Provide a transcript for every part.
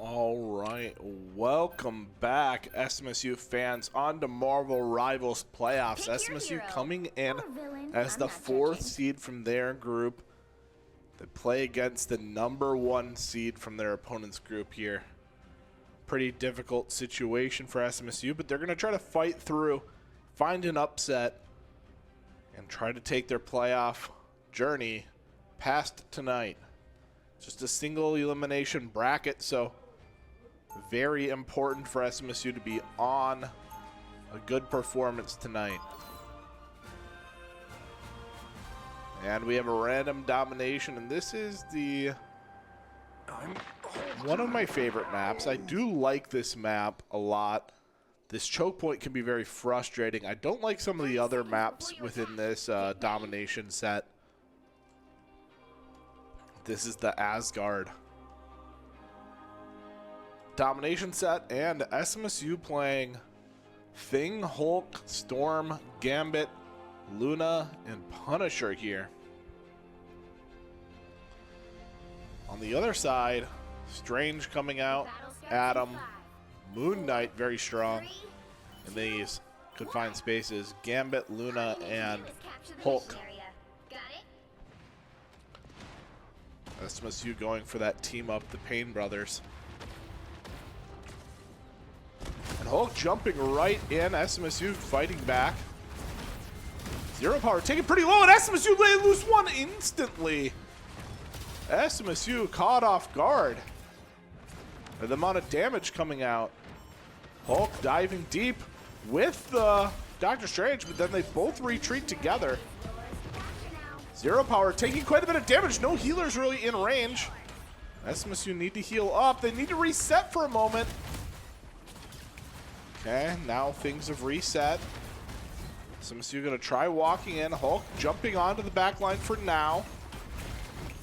All right, welcome back, SMSU fans, on to Marvel Rivals playoffs. SMSU coming in as the fourth seed from their group. They play against the #1 seed from their opponent's group here. Pretty difficult situation for SMSU, but they're going to try to fight through, find an upset, and try to take their playoff journey past tonight. Just a single elimination bracket, so very important for SMSU to be on a good performance tonight. And we have a random domination, and this is one of my favorite maps. I do like this map a lot. This choke point can be very frustrating. I don't like some of the other maps within this domination set. This is the Asgard domination set, and SMSU playing Thing, Hulk, Storm, Gambit, Luna, and Punisher here. On the other side, Strange coming out, Adam, Moon Knight very strong in these confined spaces, Gambit, Luna, and Hulk. SMSU going for that team up, the Payne brothers. And Hulk jumping right in, SMSU fighting back. Zero power taken pretty low, and SMSU they lose one instantly. SMSU caught off guard. The amount of damage coming out. Hulk diving deep with the Dr. Strange, but then they both retreat together. Zero power taking quite a bit of damage. No healers really in range. SMSU need to heal up. They need to reset for a moment. Okay, now things have reset. SMSU gonna try walking in. Hulk jumping onto the back line for now.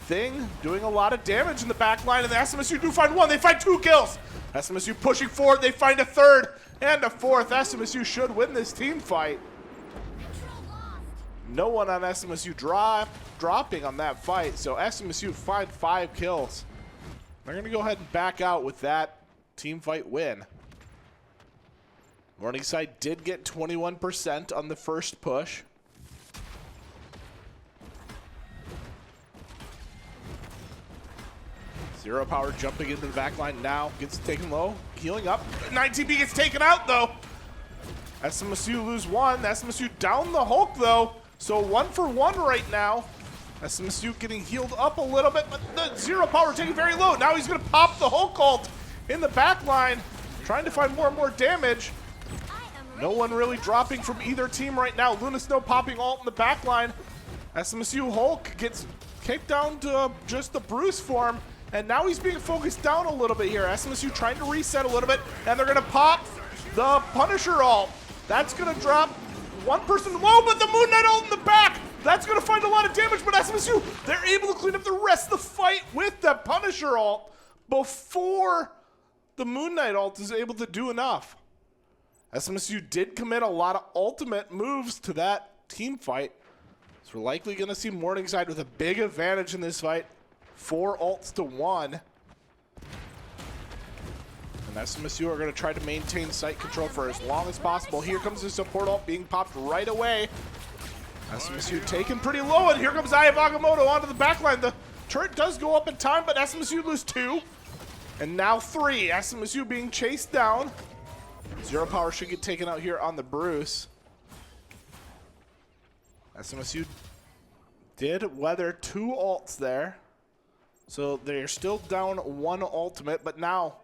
Thing doing a lot of damage in the back line, and the SMSU do find one. They find 2 kills. SMSU pushing forward. They find a third and a fourth. SMSU should win this team fight. No one on SMSU dropping on that fight, so SMSU find 5 kills. They're going to go ahead and back out with that team fight win. Morningside did get 21% on the first push. Zero power jumping into the back line now, gets taken low, healing up. 9TB gets taken out though. SMSU lose one. SMSU down the Hulk though. So 1 for 1 right now. SMSU getting healed up a little bit, but the zero power taking very low. Now he's going to pop the Hulk ult in the back line, trying to find more and more damage. No one really dropping from either team right now. Luna Snow popping ult in the back line. SMSU Hulk gets kicked down to just the Bruce form, and now he's being focused down a little bit here. SMSU trying to reset a little bit, and they're going to pop the Punisher ult. That's going to drop one person low, but the Moon Knight ult in the back, that's going to find a lot of damage, but SMSU, they're able to clean up the rest of the fight with the Punisher ult before the Moon Knight ult is able to do enough. SMSU did commit a lot of ultimate moves to that team fight, so we're likely going to see Morningside with a big advantage in this fight, 4 ults to 1. SMSU are going to try to maintain site control for as long as possible. Here comes the support ult being popped right away. SMSU taken pretty low, and here comes Eye of Agamotto onto the backline. The turret does go up in time, but SMSU lose 2. And now 3. SMSU being chased down. Zero power should get taken out here on the Bruce. SMSU did weather 2 ults there. So they're still down 1 ultimate, but now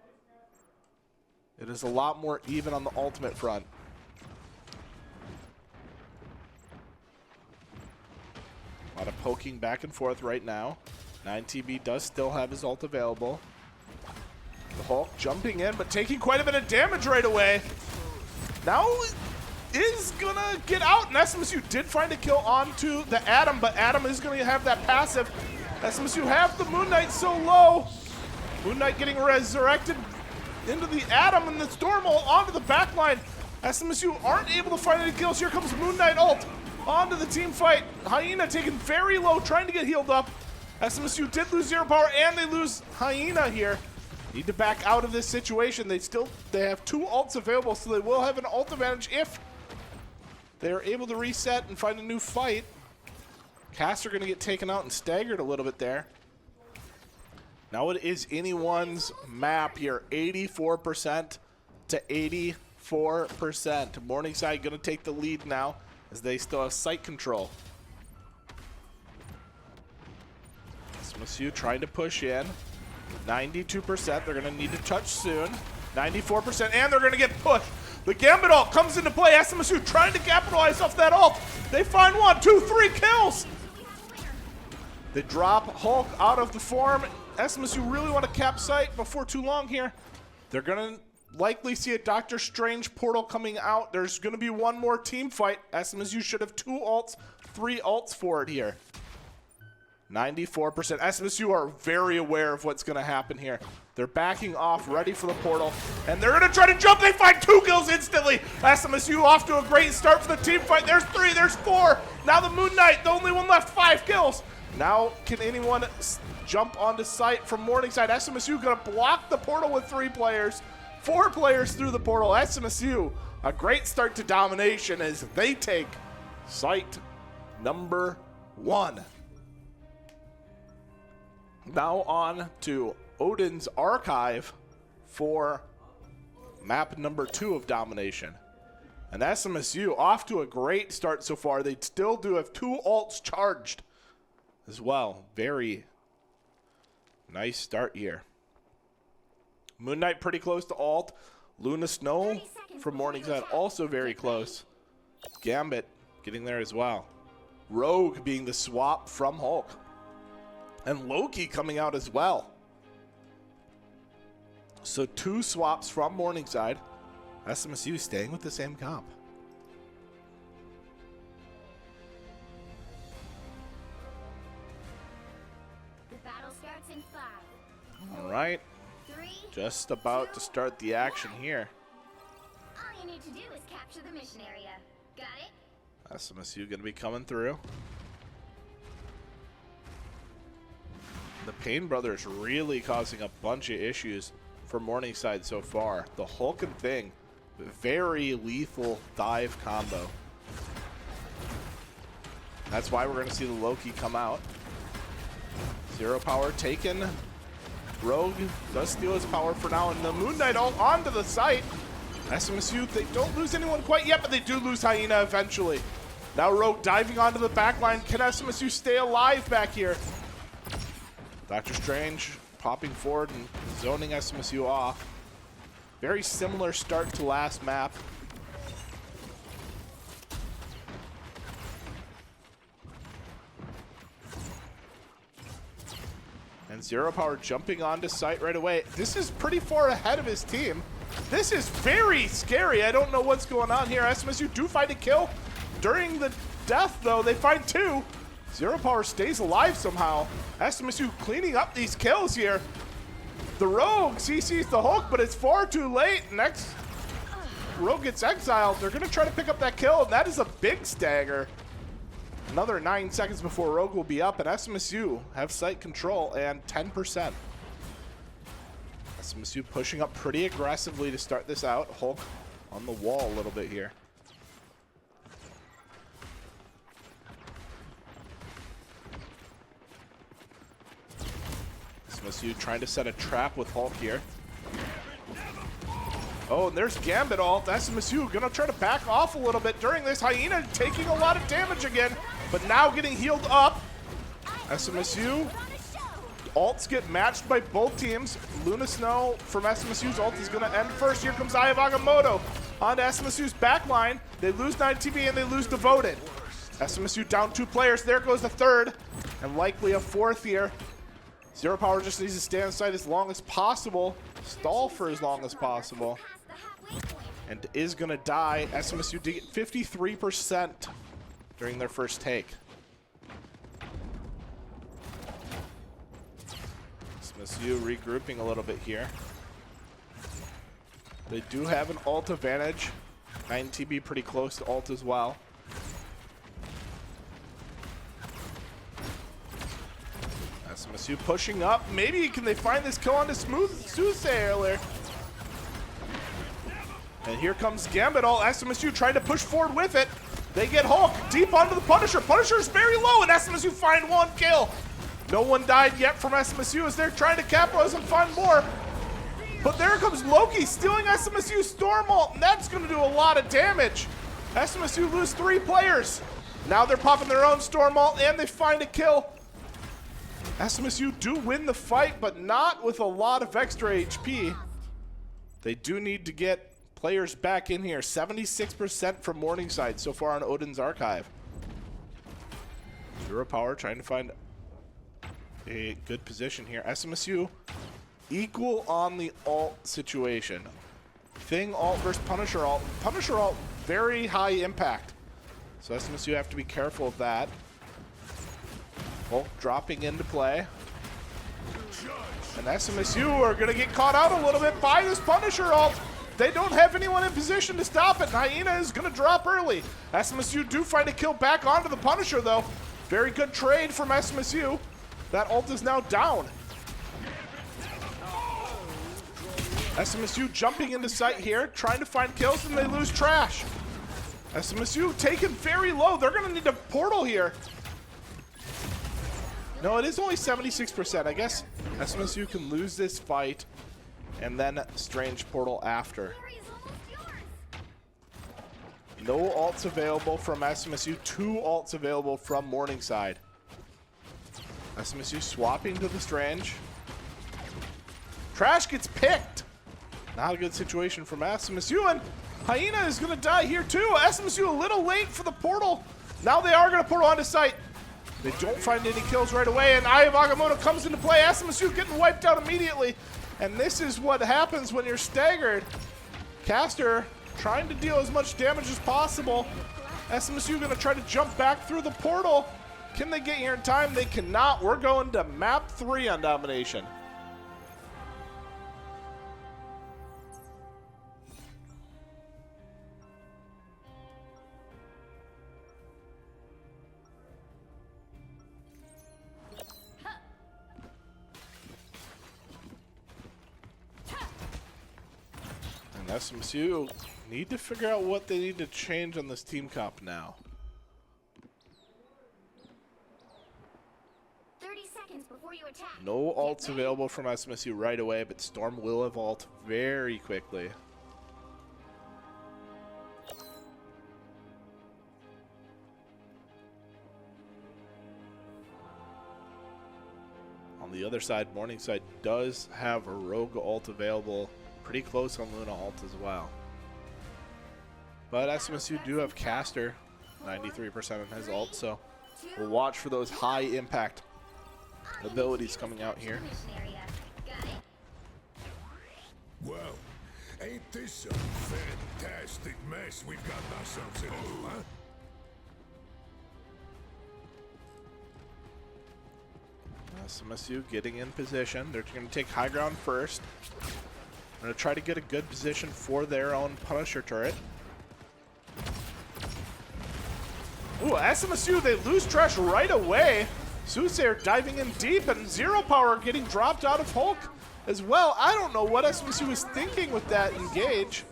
it is a lot more even on the ultimate front. A lot of poking back and forth right now. 9TB does still have his ult available. The Hulk jumping in, but taking quite a bit of damage right away. Now is gonna get out, and SMSU did find a kill onto the Adam, but Adam is gonna have that passive. SMSU have the Moon Knight so low. Moon Knight getting resurrected into the Adam, and the Storm ult onto the back line. SMSU aren't able to find any kills. Here comes Moon Knight ult onto the team fight. Hyena taken very low, trying to get healed up. SMSU did lose zero power, and they lose Hyena here. Need to back out of this situation. They have 2 ults available, so they will have an ult advantage if they're able to reset and find a new fight. Casts are going to get taken out and staggered a little bit there. Now it is anyone's map here, 84% to 84%. Morningside going to take the lead now as they still have site control. SMSU trying to push in. 92%. They're going to need to touch soon. 94%, and they're going to get pushed. The Gambit ult comes into play. SMSU trying to capitalize off that ult. They find 1, 2, 3 kills. They drop Hulk out of the form. SMSU really want to cap site before too long here. They're going to likely see a Doctor Strange portal coming out. There's going to be one more team fight. SMSU should have 2 ults, 3 ults for it here. 94%. SMSU are very aware of what's going to happen here. They're backing off, ready for the portal, and they're going to try to jump. They find 2 kills instantly. SMSU off to a great start for the team fight. There's 3, there's 4. Now the Moon Knight, the only one left, 5 kills. Now can anyone jump onto site from Morningside? SMSU going to block the portal with 3 players. 4 players through the portal. SMSU, a great start to domination as they take site number 1. Now on to Odin's Archive for map number 2 of domination. And SMSU off to a great start so far. They still do have 2 ults charged as well. Very nice start here. Moon Knight pretty close to ult. Luna Snow from Morningside also very close. Gambit getting there as well. Rogue being the swap from Hulk. And Loki coming out as well. So 2 swaps from Morningside. SMSU staying with the same comp. The battle starts in 5. All right. 3, Just about to start the action here. all you need to do is capture the mission area. Got it? SMSU going to be coming through. The Payne brothers really causing a bunch of issues for Morningside so far. The Hulk and Thing, very lethal dive combo. That's why we're going to see the Loki come out. 0 power taken. Rogue does steal his power for now, and the Moon Knight all onto the site. SMSU, they don't lose anyone quite yet, but they do lose Hyena eventually. Now Rogue diving onto the back line. Can SMSU stay alive back here? Doctor Strange popping forward and zoning SMSU off. Very similar start to last map. And 0 power jumping onto site right away. This is pretty far ahead of his team. This is very scary. I don't know what's going on here. SMSU do find a kill. During the death, though, they find 2. 0 power stays alive somehow. SMSU cleaning up these kills here. The Rogue CC's the Hulk, but it's far too late. Next, Rogue gets exiled. They're going to try to pick up that kill, and that is a big stagger. Another 9 seconds before Rogue will be up, and SMSU have site control and 10%. SMSU pushing up pretty aggressively to start this out. Hulk on the wall a little bit here. SMSU trying to set a trap with Hulk here. Oh, and there's Gambit ult. SMSU gonna try to back off a little bit during this. Hyena taking a lot of damage again, but now getting healed up. SMSU ults get matched by both teams. Luna Snow from SMSU's ult is gonna end first. Here comes Eye of Agamotto onto SMSU's backline. They lose 9TV and they lose Devoted. SMSU down 2 players. There goes the 3rd, and likely a 4th here. 0 power just needs to stay on site as long as possible, stall for as long as possible, and is going to die. SMSU did get 53% during their first take. SMSU regrouping a little bit here. They do have an ult advantage. 9TB pretty close to ult as well. SMSU pushing up. Maybe can they find this kill onto Soothsayer? And here comes Gambit. All SMSU trying to push forward with it. They get Hulk deep onto the Punisher. Punisher's very low, and SMSU find one kill. No one died yet from SMSU as they're trying to capitalize and find more. But there comes Loki stealing SMSU Storm Ult, and that's going to do a lot of damage. SMSU lose 3 players. Now they're popping their own Storm Ult, and they find a kill. SMSU do win the fight, but not with a lot of extra HP. They do need to get players back in here. 76% from Morningside so far on Odin's Archive. Zero Power trying to find a good position here. SMSU equal on the ult situation. Thing ult versus Punisher ult. Punisher ult, very high impact. So SMSU have to be careful of that. Hulk dropping into play. And SMSU are going to get caught out a little bit by this Punisher ult. They don't have anyone in position to stop it. Hyena is going to drop early. SMSU do find a kill back onto the Punisher, though. Very good trade from SMSU. That ult is now down. SMSU jumping into sight here, trying to find kills, and they lose Trash. SMSU taken very low. They're going to need a portal here. No, it is only 76%. I guess SMSU can lose this fight and then Strange Portal after. No ults available from SMSU. 2 ults available from Morningside. SMSU swapping to the Strange. Trash gets picked. Not a good situation from SMSU, and Hyena is going to die here too. SMSU a little late for the portal. Now they are going to portal onto site. They don't find any kills right away, and Eye of Agamotto comes into play. SMSU getting wiped out immediately. And this is what happens when you're staggered. Caster trying to deal as much damage as possible. SMSU going to try to jump back through the portal. Can they get here in time? They cannot. We're going to map 3 on domination. SMSU need to figure out what they need to change on this team comp now. 30 seconds before you attack. No ults available from SMSU right away, but Storm will have ult very quickly. On the other side, Morningside does have a rogue ult available. Pretty close on Luna ult as well. But SMSU do have Caster, 93% on his ult, so we'll watch for those high impact abilities coming out here. Well, ain't this a fantastic mess we've got ourselves into, huh? SMSU getting in position. They're going to take high ground first. They're going to try to get a good position for their own Punisher turret. Ooh, SMSU, they lose Trash right away. Soothsayer diving in deep, and Zero Power getting dropped out of Hulk as well. I don't know what SMSU was thinking with that engage.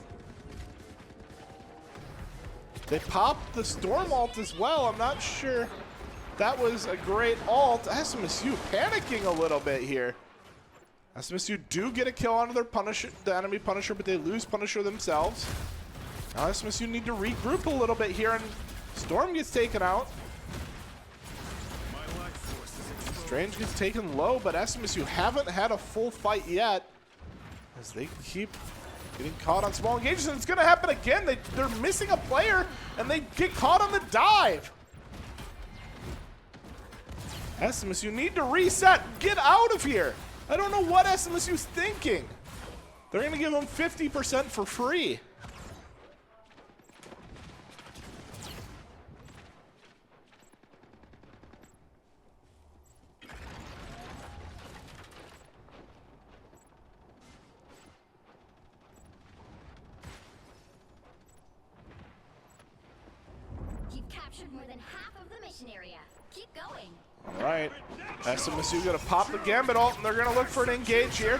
They popped the Storm ult as well. I'm not sure that was a great ult. SMSU panicking a little bit here. SMSU do get a kill onto their Punisher, the enemy Punisher, but they lose Punisher themselves. Now SMSU need to regroup a little bit here, and Storm gets taken out. Strange gets taken low, but SMSU haven't had a full fight yet as they keep getting caught on small engages, and it's going to happen again. They're missing a player, and they get caught on the dive. SMSU need to reset. Get out of here. I don't know what SMSU's thinking. They're going to give them 50% for free. You've captured more than half of the mission area. Keep going. All right. SMSU gonna pop the Gambit ult, and they're gonna look for an engage here.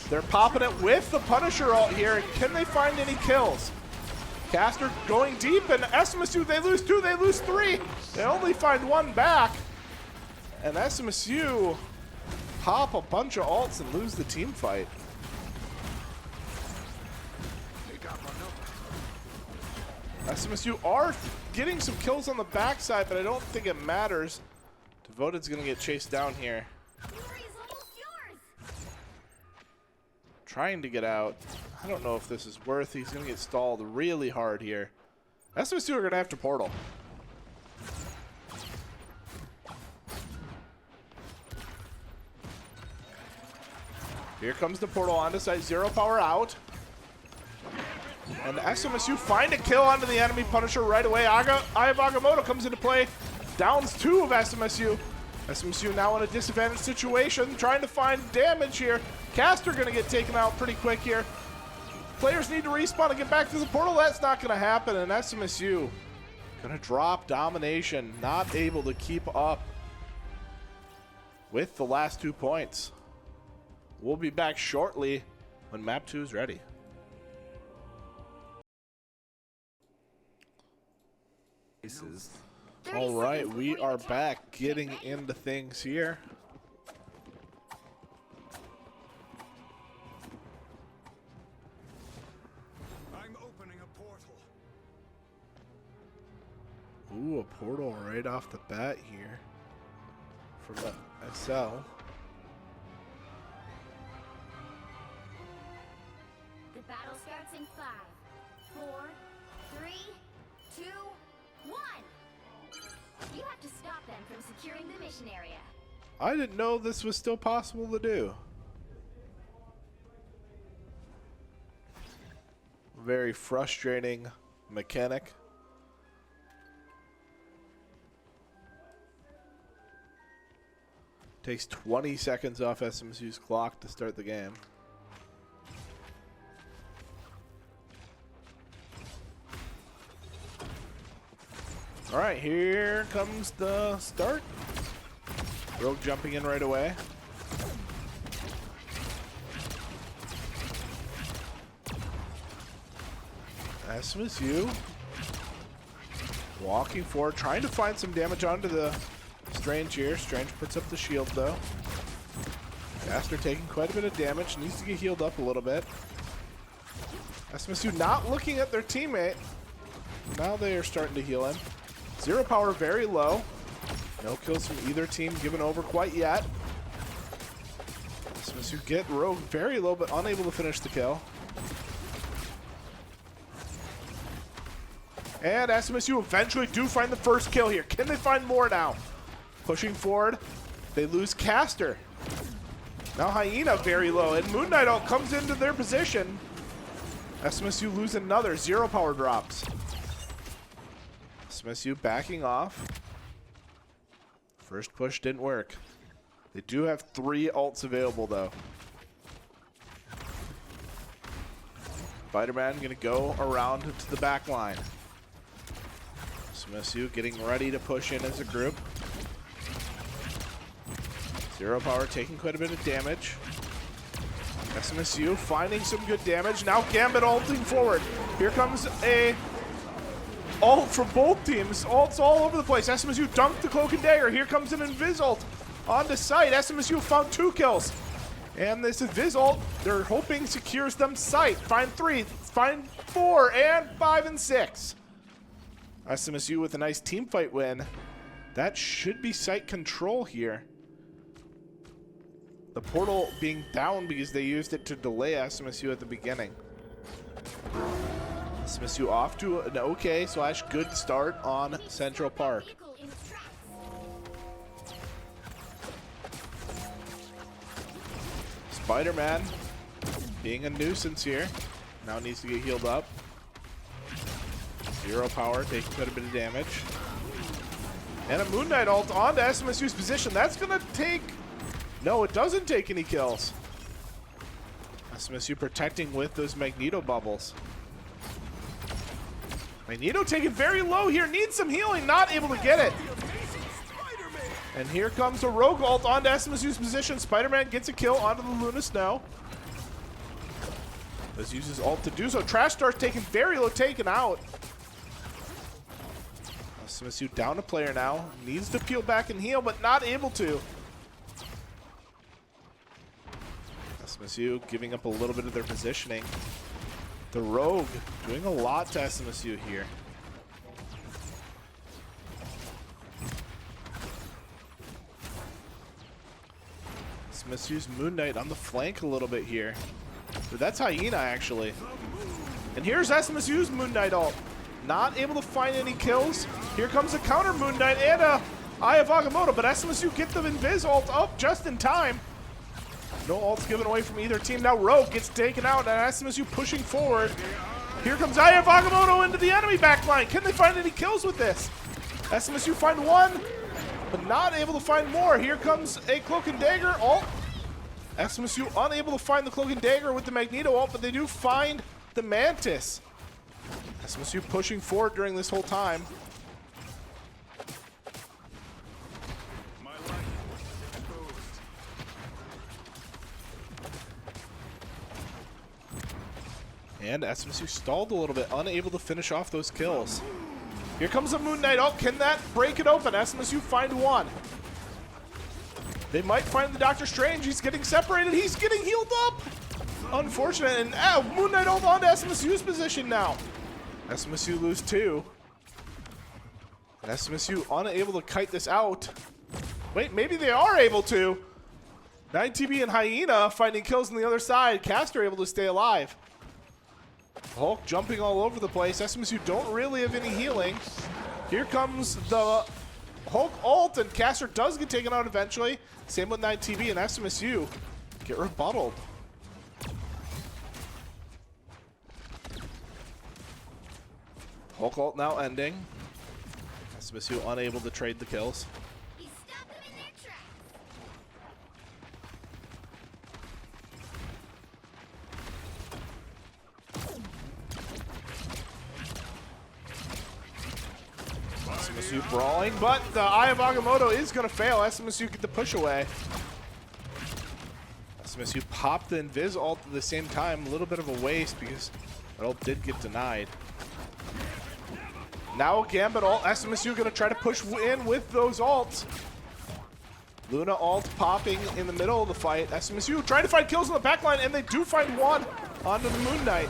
They're popping it with the Punisher ult here. Can they find any kills? Caster going deep, and SMSU, they lose 2, they lose 3. They only find 1 back. And SMSU pop a bunch of ults and lose the team fight. SMSU are getting some kills on the backside, but I don't think it matters. Devoted's gonna get chased down here. Glory is almost yours. Trying to get out. I don't know if this is worth. He's gonna get stalled really hard here. SMSU are gonna have to portal. Here comes the portal onto site. Zero power out. And SMSU find a kill onto the enemy Punisher right away. Eye of Agamotto comes into play. Downs 2 of SMSU. SMSU now in a disadvantaged situation, trying to find damage here. Caster gonna get taken out pretty quick here. Players need to respawn and get back to the portal. That's not gonna happen, and SMSU gonna drop domination, not able to keep up with the last 2 points. We'll be back shortly when map 2 is ready. All right, we are back getting into things here. I'm opening a portal. Ooh, a portal right off the bat here from the SL. The battle starts in 5, 4, 3, 2, 1. You have to stop them from securing the mission area. I didn't know this was still possible to do. Very frustrating mechanic. Takes 20 seconds off SMSU's clock to start the game. All right, here comes the start. Rogue jumping in right away. SMSU walking forward, trying to find some damage onto the Strange here. Strange puts up the shield though. Caster taking quite a bit of damage, needs to get healed up a little bit. SMSU not looking at their teammate. Now they are starting to heal him. Zero power very low. No kills from either team given over quite yet. SMSU get Rogue very low but unable to finish the kill. And SMSU eventually do find the first kill here. Can they find more now? Pushing forward. They lose Caster. Now Hyena very low. And Moon Knight ult comes into their position. SMSU lose another. Zero power drops. SMSU backing off. First push didn't work. They do have 3 ults available though. Spider-Man gonna go around to the back line. SMSU getting ready to push in as a group. Zero power taking quite a bit of damage. SMSU finding some good damage. Now Gambit ulting forward. Here comes a ult from both teams. Ults all over the place. SMSU dunked the Cloak and Dagger. Here comes an Invis ult onto site. SMSU found 2 kills. And this Invis ult, they're hoping secures them site. Find 3, find 4, and 5 and 6. SMSU with a nice team fight win. That should be site control here. The portal being down because they used it to delay SMSU at the beginning. SMSU off to an okay/good start on Central Park. Spider-Man being a nuisance here. Now needs to get healed up. Zero power, taking quite a bit of damage. And a Moon Knight ult onto SMSU's position. That's gonna take... No, it doesn't take any kills. SMSU protecting with those Magneto bubbles. Magneto taken very low here, needs some healing, not able to get it. And here comes a rogue ult onto SMSU's position. Spider-Man gets a kill onto the Luna Snow. Let's use his ult to do so. Trash Star's taken very low, taken out. SMSU down a player now. Needs to peel back and heal, but not able to. SMSU giving up a little bit of their positioning. The Rogue doing a lot to SMSU here. SMSU's Moon Knight on the flank a little bit here. But that's Hyena, actually. And here's SMSU's Moon Knight ult. Not able to find any kills. Here comes a counter Moon Knight and a Eye of Agamotto, but SMSU get the Invis ult up just in time. No ults given away from either team. Now Rogue gets taken out and SMSU pushing forward. Here comes Eye of Agamotto into the enemy backline. Can they find any kills with this? SMSU find one, but not able to find more. Here comes a Cloak and Dagger ult. SMSU unable to find the Cloak and Dagger with the Magneto ult, but they do find the Mantis. SMSU pushing forward during this whole time. And SMSU stalled a little bit, unable to finish off those kills. Here comes a Moon Knight. Oh, can that break it open? SMSU find one. They might find the Doctor Strange. He's getting separated. He's getting healed up. Unfortunate. And Moon Knight ult on to SMSU's position now. SMSU lose two. And SMSU unable to kite this out. Wait, maybe they are able to. 9TB and Hyena finding kills on the other side. Caster able to stay alive. Hulk jumping all over the place. SMSU don't really have any healing. Here comes the Hulk ult, and Caster does get taken out eventually. Same with 9TB and SMSU get rebuttaled. Hulk ult now ending. SMSU unable to trade the kills. He stopped them in their tracks. SMSU brawling, but the Eye of Agamotto is going to fail. SMSU get the push away. SMSU popped the Invis ult at the same time. A little bit of a waste because that ult did get denied. Now a Gambit ult. SMSU going to try to push in with those ults. Luna ult popping in the middle of the fight. SMSU trying to find kills on the backline, and they do find one onto the Moon Knight.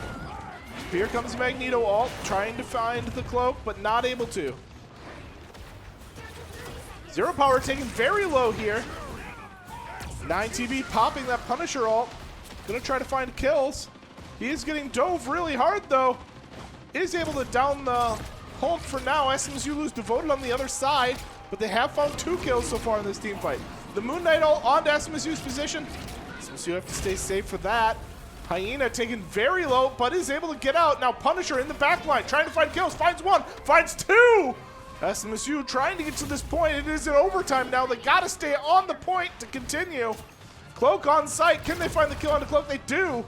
Here comes Magneto ult, trying to find the cloak, but not able to. Zero Power taken very low here. 9TB popping that Punisher ult. Gonna try to find kills. He is getting dove really hard though. Is able to down the Hulk for now. SMSU lose Devoted on the other side, but they have found 2 kills so far in this team fight. The Moon Knight ult onto SMSU's position. SMSU have to stay safe for that. Hyena taken very low, but is able to get out. Now Punisher in the back line, trying to find kills. Finds one, finds 2! SMSU trying to get to this point. It is in overtime now. They gotta stay on the point to continue. Cloak on site. Can they find the kill on the Cloak? They do.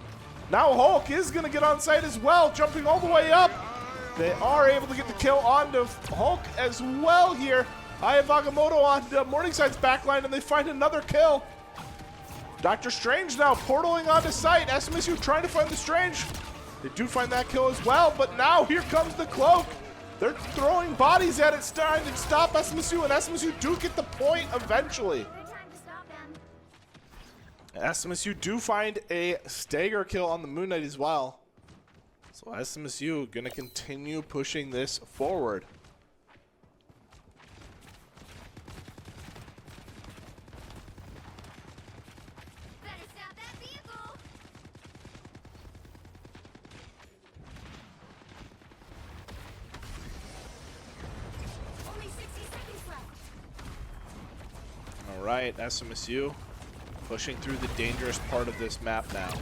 Now Hulk is gonna get on site as well, jumping all the way up. They are able to get the kill onto Hulk as well here. Eye of Agamotto on Morningside's backline, and they find another kill. Doctor Strange now portaling onto site. SMSU trying to find the Strange. They do find that kill as well, but now here comes the Cloak. They're throwing bodies at it, trying to stop SMSU, and SMSU do get the point eventually. Good time to stop them. SMSU do find a stagger kill on the Moon Knight as well. So SMSU gonna continue pushing this forward. Better stop that vehicle. Only 60 seconds left. All right, SMSU pushing through the dangerous part of this map now.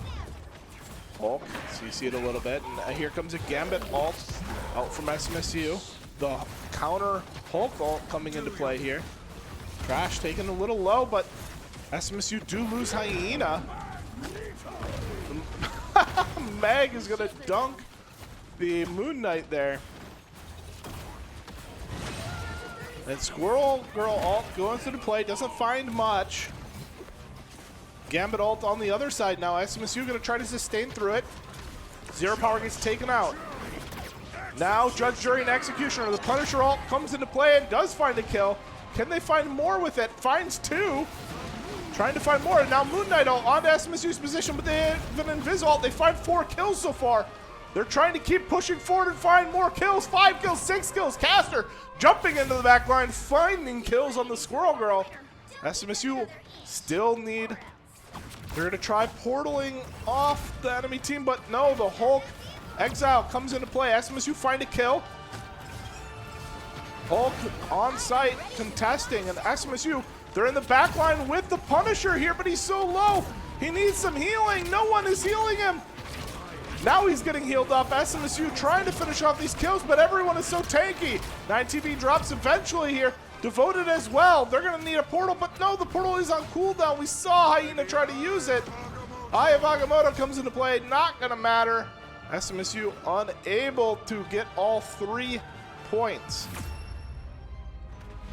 Hulk, so you see it a little bit, and here comes a Gambit ult out from SMSU. The counter Hulk ult coming into play here. Trash taken a little low, but SMSU do lose Hyena. Mag is gonna dunk the Moon Knight there. And Squirrel Girl ult going through the play, doesn't find much. Gambit ult on the other side now. SMSU going to try to sustain through it. Zero Power gets taken out. Now Judge, Jury, and Executioner. The Punisher ult comes into play and does find a kill. Can they find more with it? Finds two. Trying to find more. And now Moon Knight ult onto SMSU's position, but they have an Invis ult. They find 4 kills so far. They're trying to keep pushing forward and find more kills. 5 kills, 6 kills. Caster jumping into the back line, finding kills on the Squirrel Girl. SMSU still need... They're going to try portaling off the enemy team, but no, the Hulk Exile comes into play. SMSU find a kill. Hulk on site contesting, and SMSU, they're in the back line with the Punisher here, but he's so low. He needs some healing. No one is healing him. Now he's getting healed up. SMSU trying to finish off these kills, but everyone is so tanky. 9TB drops eventually here. Devoted as well. They're going to need a portal, but no, the portal is on cooldown. We saw Hyena try to use it. Eye of Agamotto comes into play. Not going to matter. SMSU unable to get all 3 points.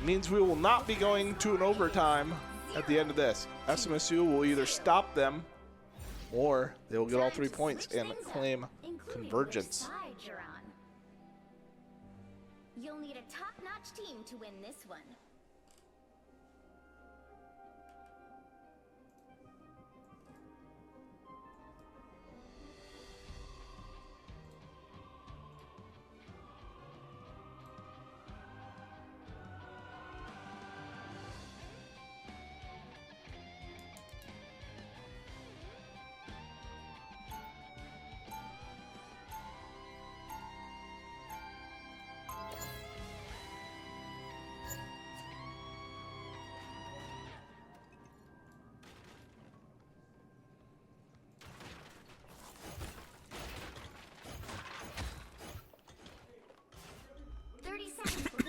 Means we will not be going to an overtime at the end of this. SMSU will either stop them or they will get all 3 points and claim convergence. You'll need a top-notch team to win this one.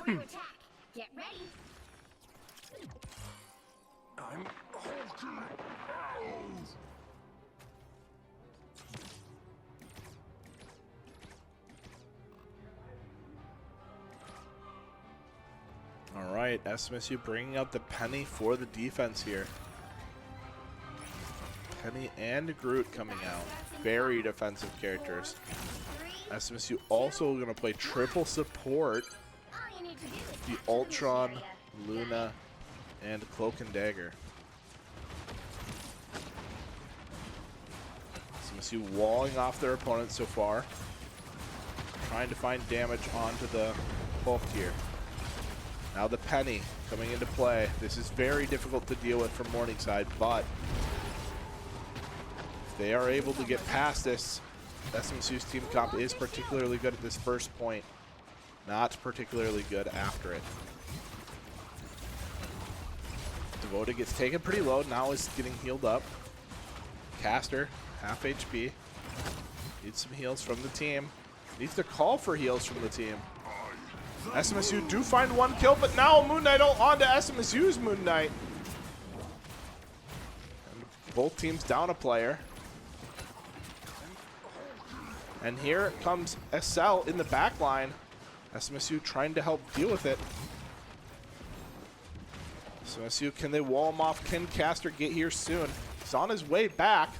To attack. Get ready. I'm hulking. All right, SMSU bringing out the Penny for the defense here. Penny and Groot coming out. Very defensive characters. SMSU also going to play triple support. The Ultron, Luna, and Cloak and Dagger. SMSU walling off their opponents so far. Trying to find damage onto the Hulk here. Now the Penny coming into play. This is very difficult to deal with from Morningside, but if they are able to get past this, SMSU's team comp is particularly good at this first point. Not particularly good after it. Devoted gets taken pretty low, now is getting healed up. Caster, half HP. Needs some heals from the team. Needs to call for heals from the team. SMSU do find 1 kill, but now Moon Knight ult onto SMSU's Moon Knight. And both teams down a player. And here comes SL in the back line. SMSU trying to help deal with it. SMSU, can they wall him off? Can Caster get here soon? He's on his way back.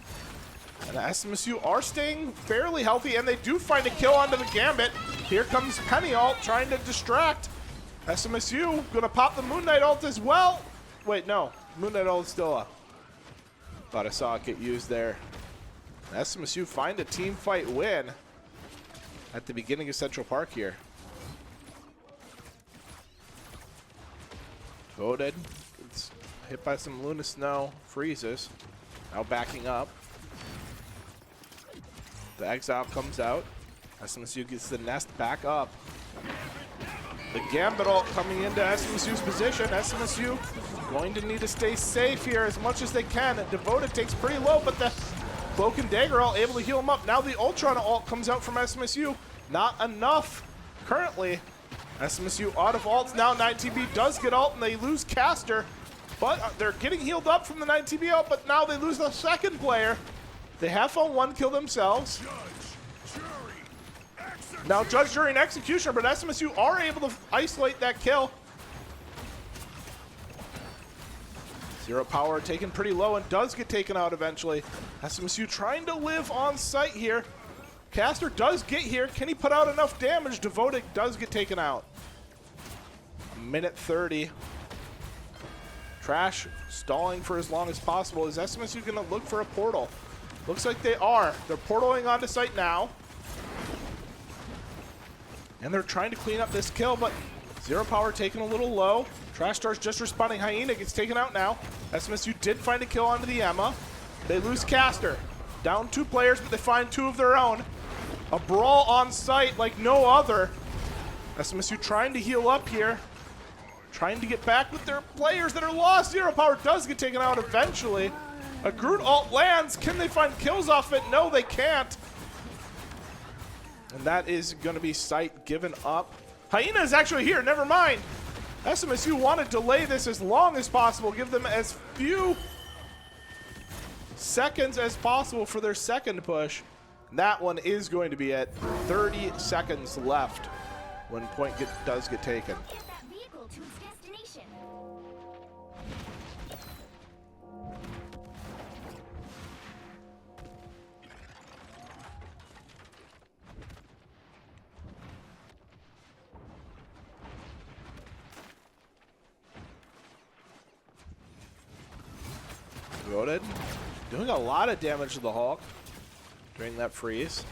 And SMSU are staying fairly healthy, and they do find a kill onto the Gambit. Here comes Penny ult trying to distract. SMSU gonna pop the Moon Knight ult as well. Wait, no. Moon Knight ult is still up. Thought I saw it get used there. SMSU find a team fight win at the beginning of Central Park here. Voted. It's hit by some Luna Snow. Freezes. Now backing up. The Exile comes out. SMSU gets the nest back up. The Gambit ult coming into SMSU's position. SMSU going to need to stay safe here as much as they can. Devoted takes pretty low, but the Cloak and Dagger ult able to heal him up. Now the Ultron ult comes out from SMSU. Not enough currently. SMSU out of ults now. 9TB does get ult and they lose Caster, but they're getting healed up from the 9TB ult, but now they lose the second player. They have found 1 kill themselves. Now Judge, Jury, and Executioner, but SMSU are able to isolate that kill. Zero Power taken pretty low and does get taken out eventually. SMSU trying to live on site here. Caster does get here. Can he put out enough damage? Devoted does get taken out. A minute 30. Trash stalling for as long as possible. Is SMSU going to look for a portal? Looks like they are. They're portaling onto site now. And they're trying to clean up this kill, but Zero Power taken a little low. Trash starts just responding. Hyena gets taken out now. SMSU did find a kill onto the Emma. They lose Caster. Down 2 players, but they find 2 of their own. A brawl on site like no other. SMSU trying to heal up here. Trying to get back with their players that are lost. Zero Power does get taken out eventually. A Groot ult lands. Can they find kills off it? No, they can't. And that is going to be site given up. Hyena is actually here. Never mind. SMSU want to delay this as long as possible. Give them as few seconds as possible for their second push. That one is going to be at 30 seconds left when point does get taken. Get that vehicle to its destination. Devoted doing a lot of damage to the Hulk during that freeze.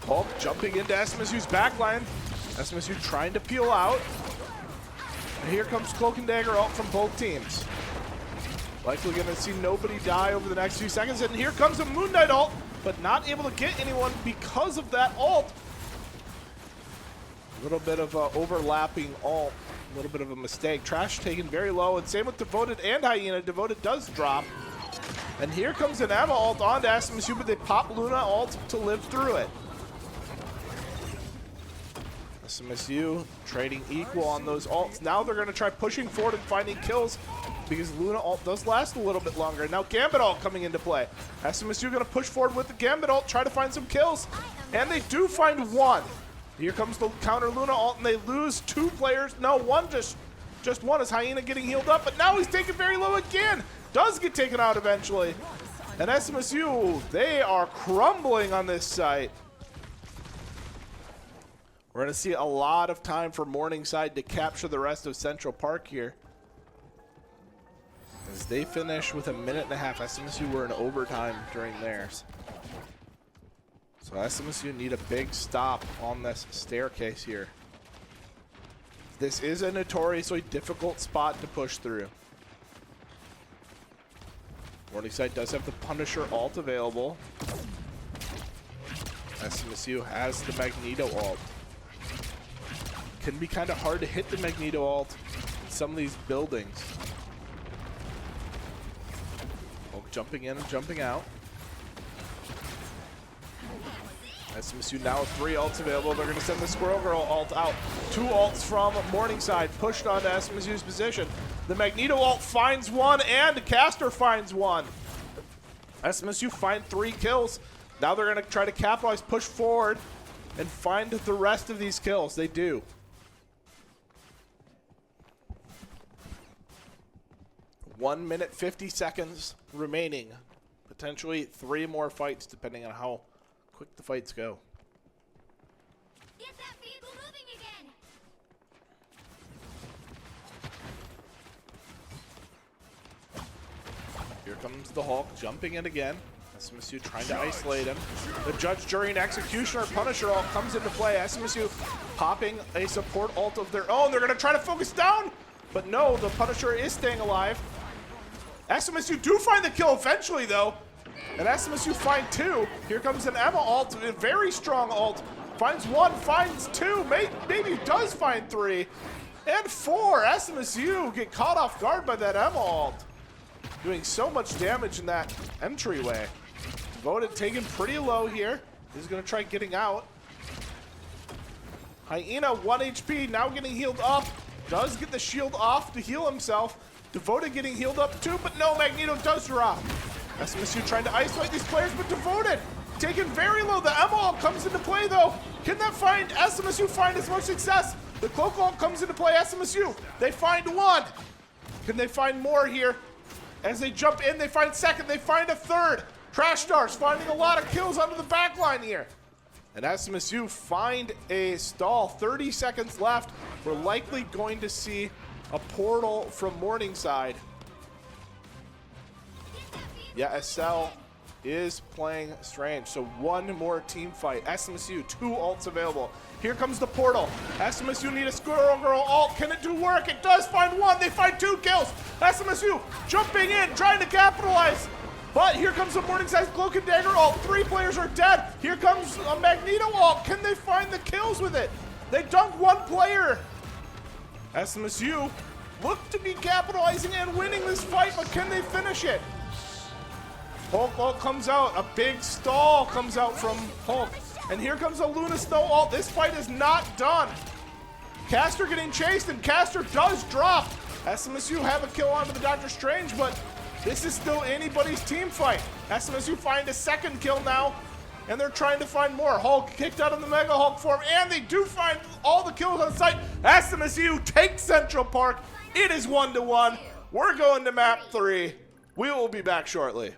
Hulk jumping into SMSU's backline. SMSU trying to peel out. And here comes Cloak and Dagger ult from both teams. Likely going to see nobody die over the next few seconds. And here comes a Moon Knight ult, but not able to get anyone because of that ult. A little bit of overlapping ult. A little bit of a mistake. Trash taken very low, and same with Devoted and Hyena. Devoted does drop. And here comes an Emma ult onto SMSU, but they pop Luna ult to live through it. SMSU trading equal on those ults. Now they're going to try pushing forward and finding kills because Luna ult does last a little bit longer. Now Gambit ult coming into play. SMSU going to push forward with the Gambit ult, try to find some kills. And they do find one. Here comes the counter Luna ult, and they lose 2 players. No, one, just one is Hyena getting healed up, but now he's taken very low again. Does get taken out eventually. And SMSU, they are crumbling on this site. We're going to see a lot of time for Morningside to capture the rest of Central Park here. As they finish with a minute and a half. SMSU were in overtime during theirs. So SMSU need a big stop on this staircase here. This is a notoriously difficult spot to push through. Morningside does have the Punisher ult available. SMSU has the Magneto ult. Can be kind of hard to hit the Magneto ult in some of these buildings. Hulk jumping in and jumping out. SMSU now with 3 ults available. They're going to send the Squirrel Girl ult out. 2 ults from Morningside pushed onto SMSU's position. The Magneto ult finds one and Caster finds one. SMSU find 3 kills. Now they're going to try to capitalize, push forward, and find the rest of these kills. They do. One minute 50 seconds remaining. Potentially 3 more fights depending on how quick the fights go. Get that vehicle moving again. Here comes the Hulk jumping in again. SMSU trying to isolate him. The Judge, Jury, and Executioner Punisher ult comes into play. SMSU popping a support ult of their own. They're going to try to focus down, but no, the Punisher is staying alive. SMSU do find the kill eventually, though. And SMSU find 2. Here comes an Emma ult, a very strong ult. Finds 1, finds 2, maybe does find 3. And 4. SMSU get caught off guard by that Emma ult. Doing so much damage in that entryway. Devoted taken pretty low here. He's going to try getting out. Hyena 1 HP, now getting healed up. Does get the shield off to heal himself. Devoted getting healed up too, but no, Magneto does drop. SMSU trying to isolate these players, but Devoted taken very low. The Emma ult comes into play though. Can that find SMSU find as much success? The Cloak ult comes into play. SMSU, they find one. Can they find more here? As they jump in, they find second, they find a third. Trash Stars finding a lot of kills onto the back line here. And SMSU find a stall. 30 seconds left. We're likely going to see a portal from Morningside. Yeah, SL is playing strange. So one more team fight. SMSU, 2 ults available. Here comes the portal. SMSU need a Squirrel Girl ult. Can it do work? It does find one. They find 2 kills. SMSU jumping in, trying to capitalize. But here comes the Morningside Cloak and Dagger ult. 3 players are dead. Here comes a Magneto ult. Can they find the kills with it? They dunk 1 player. SMSU look to be capitalizing and winning this fight, but can they finish it? Hulk ult comes out. A big stall comes out from Hulk. And here comes a Luna Snow ult. This fight is not done. Caster getting chased, and Caster does drop. SMSU have a kill onto the Doctor Strange, but this is still anybody's team fight. SMSU find a second kill now, and they're trying to find more. Hulk kicked out of the Mega Hulk form, and they do find all the kills on site. SMSU takes Central Park. It is 1-1. We're going to map 3. We will be back shortly.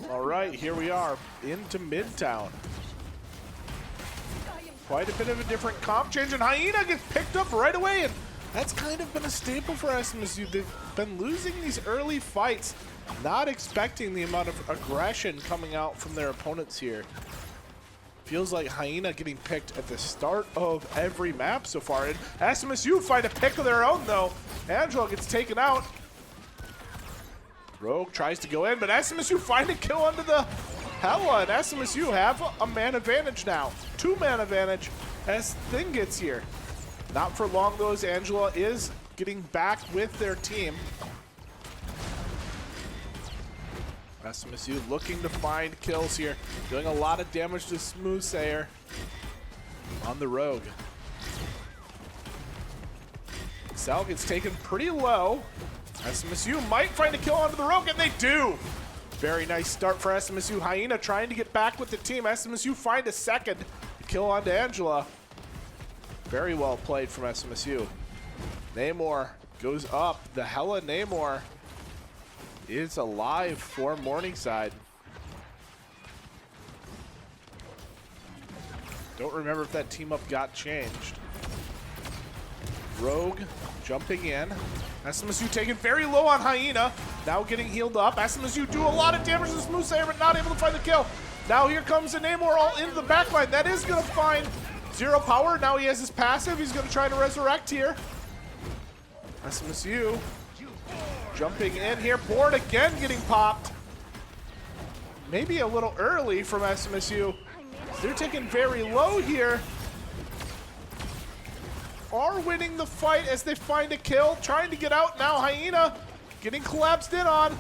All right, here we are into Midtown. Quite a bit of a different comp change, and Hyena gets picked up right away, and that's kind of been a staple for SMSU. They've been losing these early fights, not expecting the amount of aggression coming out from their opponents here. Feels like Hyena getting picked at the start of every map so far, and SMSU find a pick of their own though. Angela gets taken out. Rogue tries to go in, but SMSU find a kill under the Hella, and SMSU have a man advantage now. 2-man advantage as Thing gets here. Not for long though, as Angela is getting back with their team. SMSU looking to find kills here, doing a lot of damage to Smoothsayer on the Rogue. Cell gets taken pretty low. SMSU might find a kill onto the Rogue, and they do. Very nice start for SMSU. Hyena trying to get back with the team. SMSU find a second kill onto Angela. Very well played from SMSU. Namor goes up. The Hella Namor is alive for Morningside. Don't remember if that team up got changed. Rogue jumping in. SMSU taken very low on Hyena. Now getting healed up. SMSU do a lot of damage to Smoothsayer, but not able to find the kill. Now here comes the Namor all into the backline. That is going to find Zero Power. Now he has his passive. He's going to try to resurrect here. SMSU jumping in here. Board again getting popped. Maybe a little early from SMSU. They're taking very low here. Are winning the fight as they find a kill. Trying to get out now. Hyena getting collapsed in on.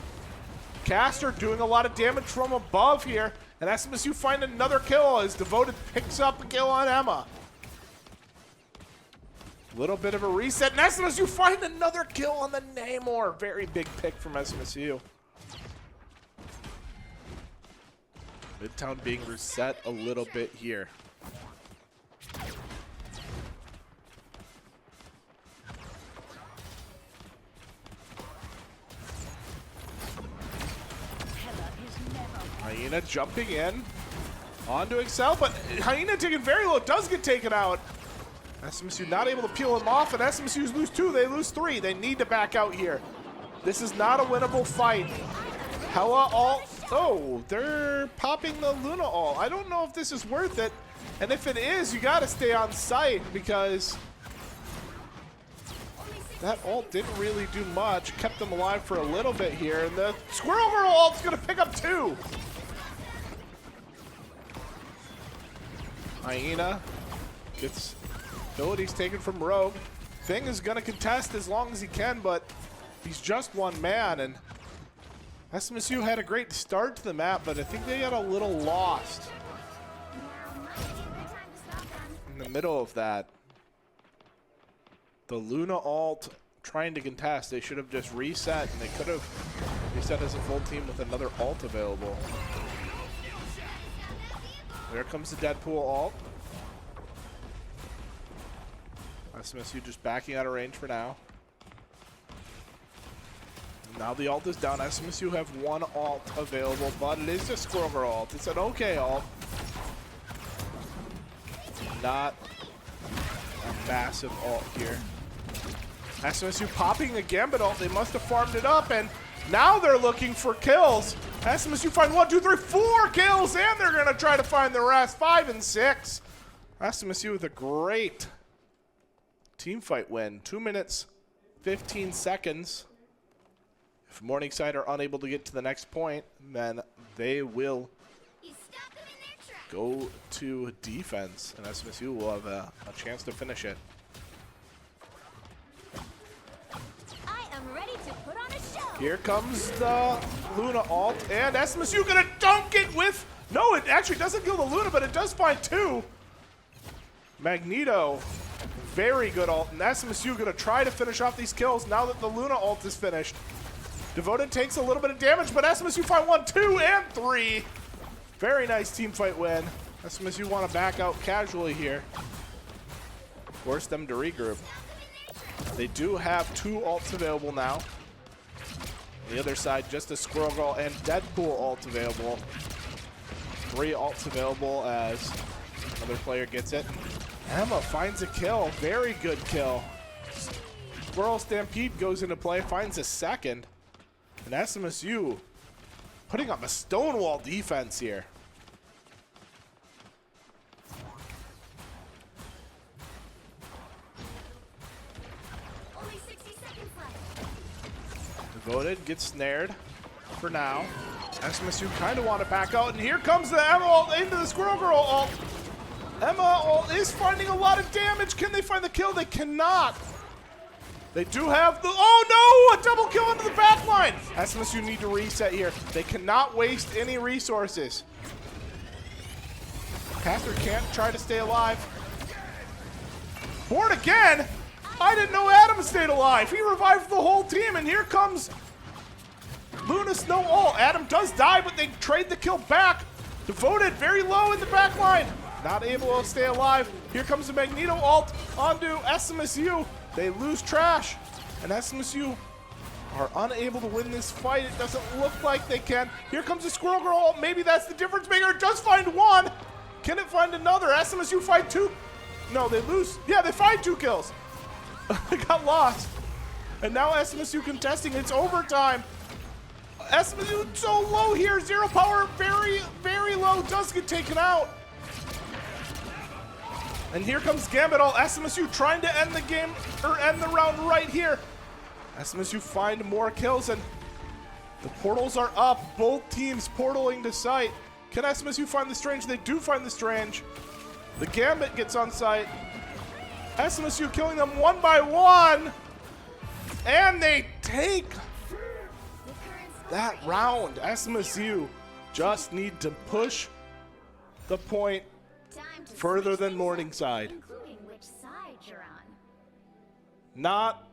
Caster doing a lot of damage from above here. And SMSU find another kill as Devoted picks up a kill on Emma. Little bit of a reset. And SMSU find another kill on the Namor. Very big pick from SMSU. Midtown being reset a little bit here. Hyena jumping in onto Excel, but Hyena taken very low, does get taken out. SMSU not able to peel him off, and SMSU's lose 2, they lose 3. They need to back out here. This is not a winnable fight. Hella ult. Oh, they're popping the Luna ult. I don't know if this is worth it. And if it is, you gotta stay on site because that ult didn't really do much. Kept them alive for a little bit here. And the Squirrel Girl ult's gonna pick up 2. Hyena gets abilities taken from Rogue. Thing is gonna contest as long as he can, but he's just one man. And SMSU had a great start to the map, but I think they got a little lost in the middle of that. The Luna ult trying to contest. They should have just reset, and they could have reset as a full team with another ult available. There comes the Deadpool ult. SMSU just backing out of range for now. Now the ult is down. SMSU have one ult available, but it is a Squirrel Girl ult. It's an okay ult. Not a massive ult here. SMSU popping a Gambit ult. They must have farmed it up, and now they're looking for kills. SMSU find 1, 2, 3, 4 kills, and they're going to try to find the rest. 5 and 6. SMSU with a great team fight win. 2 minutes, 15 seconds. If Morningside are unable to get to the next point, then they will go to defense, and SMSU will have a chance to finish it. I am ready to put on a show. Here comes the Luna ult, and SMSU gonna dunk it with, no, it actually doesn't kill the Luna, but it does find 2. Magneto, very good ult, and SMSU gonna try to finish off these kills now that the Luna ult is finished. Devoted takes a little bit of damage, but SMSU find 1, 2, and 3. Very nice team fight win. SMSU want to back out casually here. Force them to regroup. They do have 2 ults available now. On the other side, just a Squirrel Girl and Deadpool ult available. 3 ults available as another player gets it. Emma finds a kill. Very good kill. Squirrel Stampede goes into play, finds a second. And SMSU putting up a stonewall defense here. Only 60 seconds left. Devoted gets snared for now. SMSU kind of want to back out, and here comes the Emma ult into the Squirrel Girl ult. Emma ult is finding a lot of damage. Can they find the kill? They cannot. They do have the, oh no, a double kill into the back line. SMSU need to reset here. They cannot waste any resources. Caster can't try to stay alive. Board again? I didn't know Adam stayed alive. He revived the whole team, and here comes Luna Snow ult. Adam does die, but they trade the kill back. Devoted very low in the back line. Not able to stay alive. Here comes the Magneto ult onto SMSU. They lose trash, and SMSU are unable to win this fight. It doesn't look like they can. Here comes the Squirrel Girl. Maybe that's the difference maker. It does find 1. Can it find another? SMSU find 2. No, they lose. Yeah, they find 2 kills. They got lost. And now SMSU contesting. It's overtime. SMSU so low here. 0 power, very, very low. Does get taken out. And here comes Gambit ult. SMSU trying to end the game, or end the round right here. SMSU find more kills, and the portals are up. Both teams portaling to site. Can SMSU find the Strange? They do find the Strange. The Gambit gets on site. SMSU killing them 1 by 1. And they take that round. SMSU just need to push the point further than Morningside. Including which side you're on. Not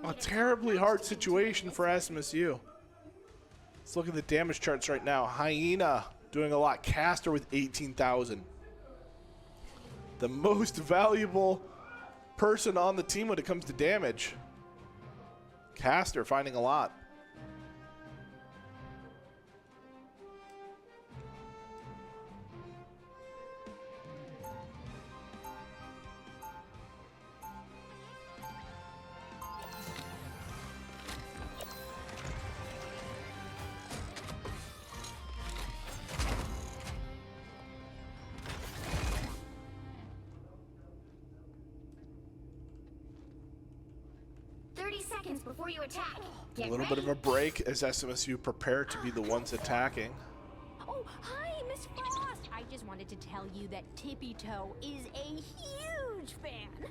a terribly hard situation for SMSU. Let's look at the damage charts right now. Hyena doing a lot. Caster with 18,000. The most valuable person on the team when it comes to damage. Caster finding a lot. seconds before you attack. A Get little bit of ready. a break as SMSU prepare to be the ones attacking. Oh, hi, Miss Frost. I just wanted to tell you that Tippy Toe is a huge fan.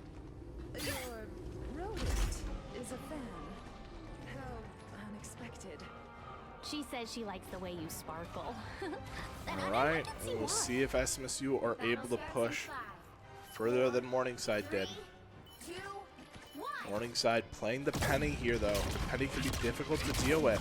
Your rodent is a fan. How unexpected. She says she likes the way you sparkle. All right, we'll see if SMSU are able to push further than Morningside did. 3, 2, 1. Morningside playing the penny here, though. The penny can be difficult to deal with.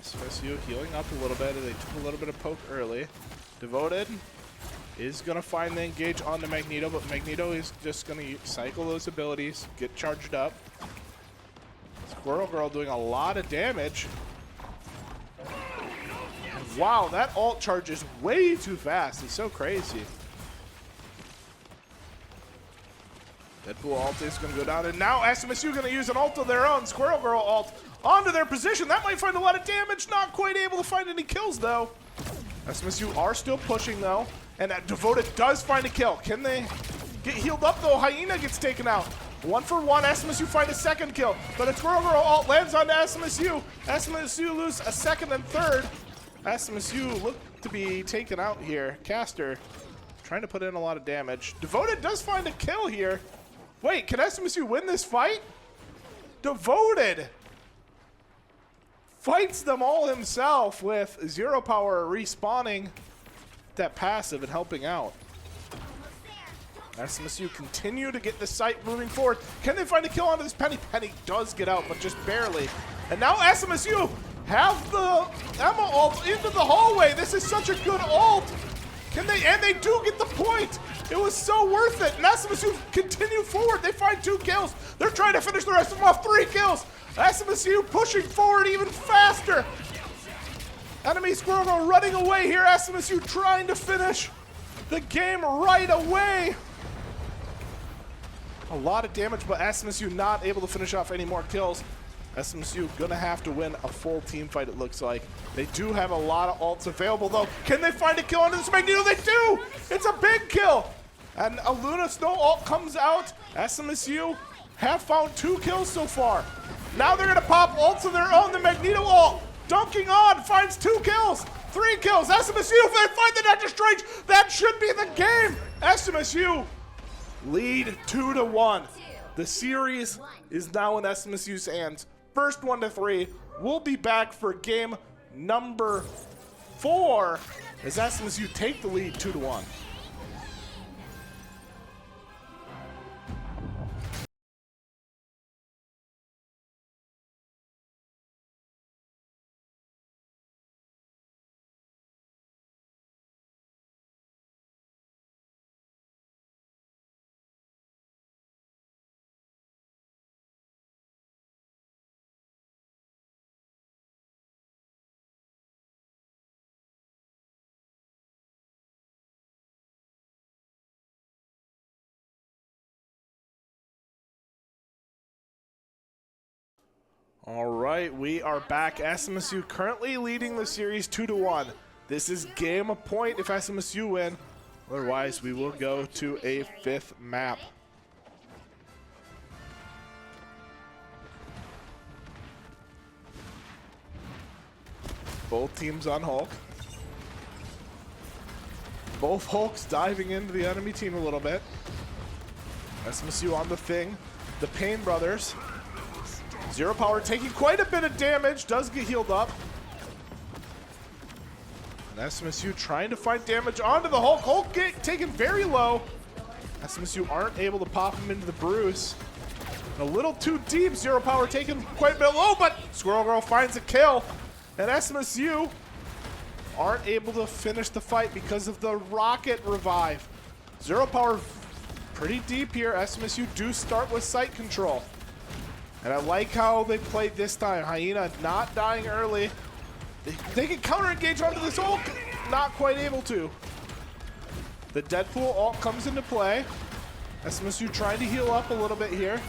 SMSU healing up a little bit. They took a little bit of poke early. Devoted is going to find the engage onto Magneto, but Magneto is just going to cycle those abilities, get charged up. Squirrel Girl doing a lot of damage. Wow, that ult charge is way too fast. It's so crazy. Deadpool ult is going to go down, and now SMSU going to use an ult of their own. Squirrel Girl ult onto their position. That might find a lot of damage. Not quite able to find any kills, though. SMSU are still pushing, though, and that Devoted does find a kill. Can they get healed up, though? Hyena gets taken out. 1 for 1. SMSU find a second kill, but a Squirrel Girl ult lands onto SMSU. SMSU lose a second and third. SMSU look to be taken out here. Caster trying to put in a lot of damage. Devoted does find a kill here. Wait, can SMSU win this fight? Devoted fights them all himself with Zero Power respawning that passive and helping out. SMSU continue to get the site moving forward. Can they find a kill onto this Penny? Penny does get out, but just barely. And now SMSU have the Emma ult into the hallway. This is such a good ult. Can they? And they do get the point. It was so worth it. And SMSU continue forward. They find 2 kills. They're trying to finish the rest of them off. 3 kills. SMSU pushing forward even faster. Enemy Squirrel Girl running away here. SMSU trying to finish the game right away. A lot of damage, but SMSU not able to finish off any more kills. SMSU gonna have to win a full team fight, it looks like. They do have a lot of ults available, though. Can they find a kill onto this Magneto? They do! It's a big kill! And a Luna Snow ult comes out. SMSU have found 2 kills so far. Now they're gonna pop ults of their own. The Magneto ult dunking on finds 2 kills. 3 kills. SMSU, if they find the Doctor Strange, that should be the game. SMSU lead 2-1. The series is now in SMSU's hands. First 1 to 3. We'll be back for game number 4 as SMSU take the lead 2-1. All right, we are back. SMSU currently leading the series 2-1. This is game of point if SMSU win. Otherwise, we will go to a 5th map. Both teams on Hulk. Both Hulks diving into the enemy team a little bit. SMSU on the thing. The Pain Brothers. Zero Power taking quite a bit of damage, does get healed up. And SMSU trying to find damage onto the Hulk. Hulk get taken very low. SMSU aren't able to pop him into the Bruce. A little too deep. Zero Power taken quite a bit low, but Squirrel Girl finds a kill. And SMSU aren't able to finish the fight because of the rocket revive. Zero Power pretty deep here. SMSU do start with site control. And I like how they played this time. Hyena not dying early. They can counter engage onto this ult. Not quite able to. The Deadpool ult comes into play. SMSU trying to heal up a little bit here.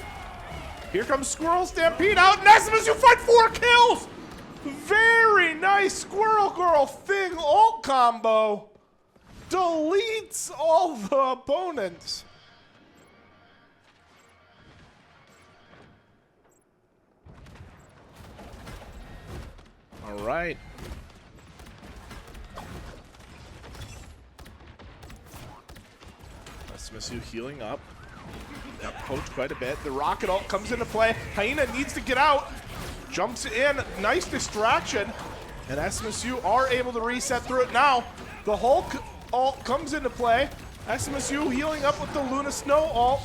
Here comes Squirrel Stampede out, and SMSU find 4 kills! Very nice Squirrel Girl Thing ult combo. Deletes all the opponents. All right. SMSU healing up. Got poked quite a bit. The rocket ult comes into play. Hyena needs to get out. Jumps in. Nice distraction. And SMSU are able to reset through it now. The Hulk ult comes into play. SMSU healing up with the Luna Snow ult.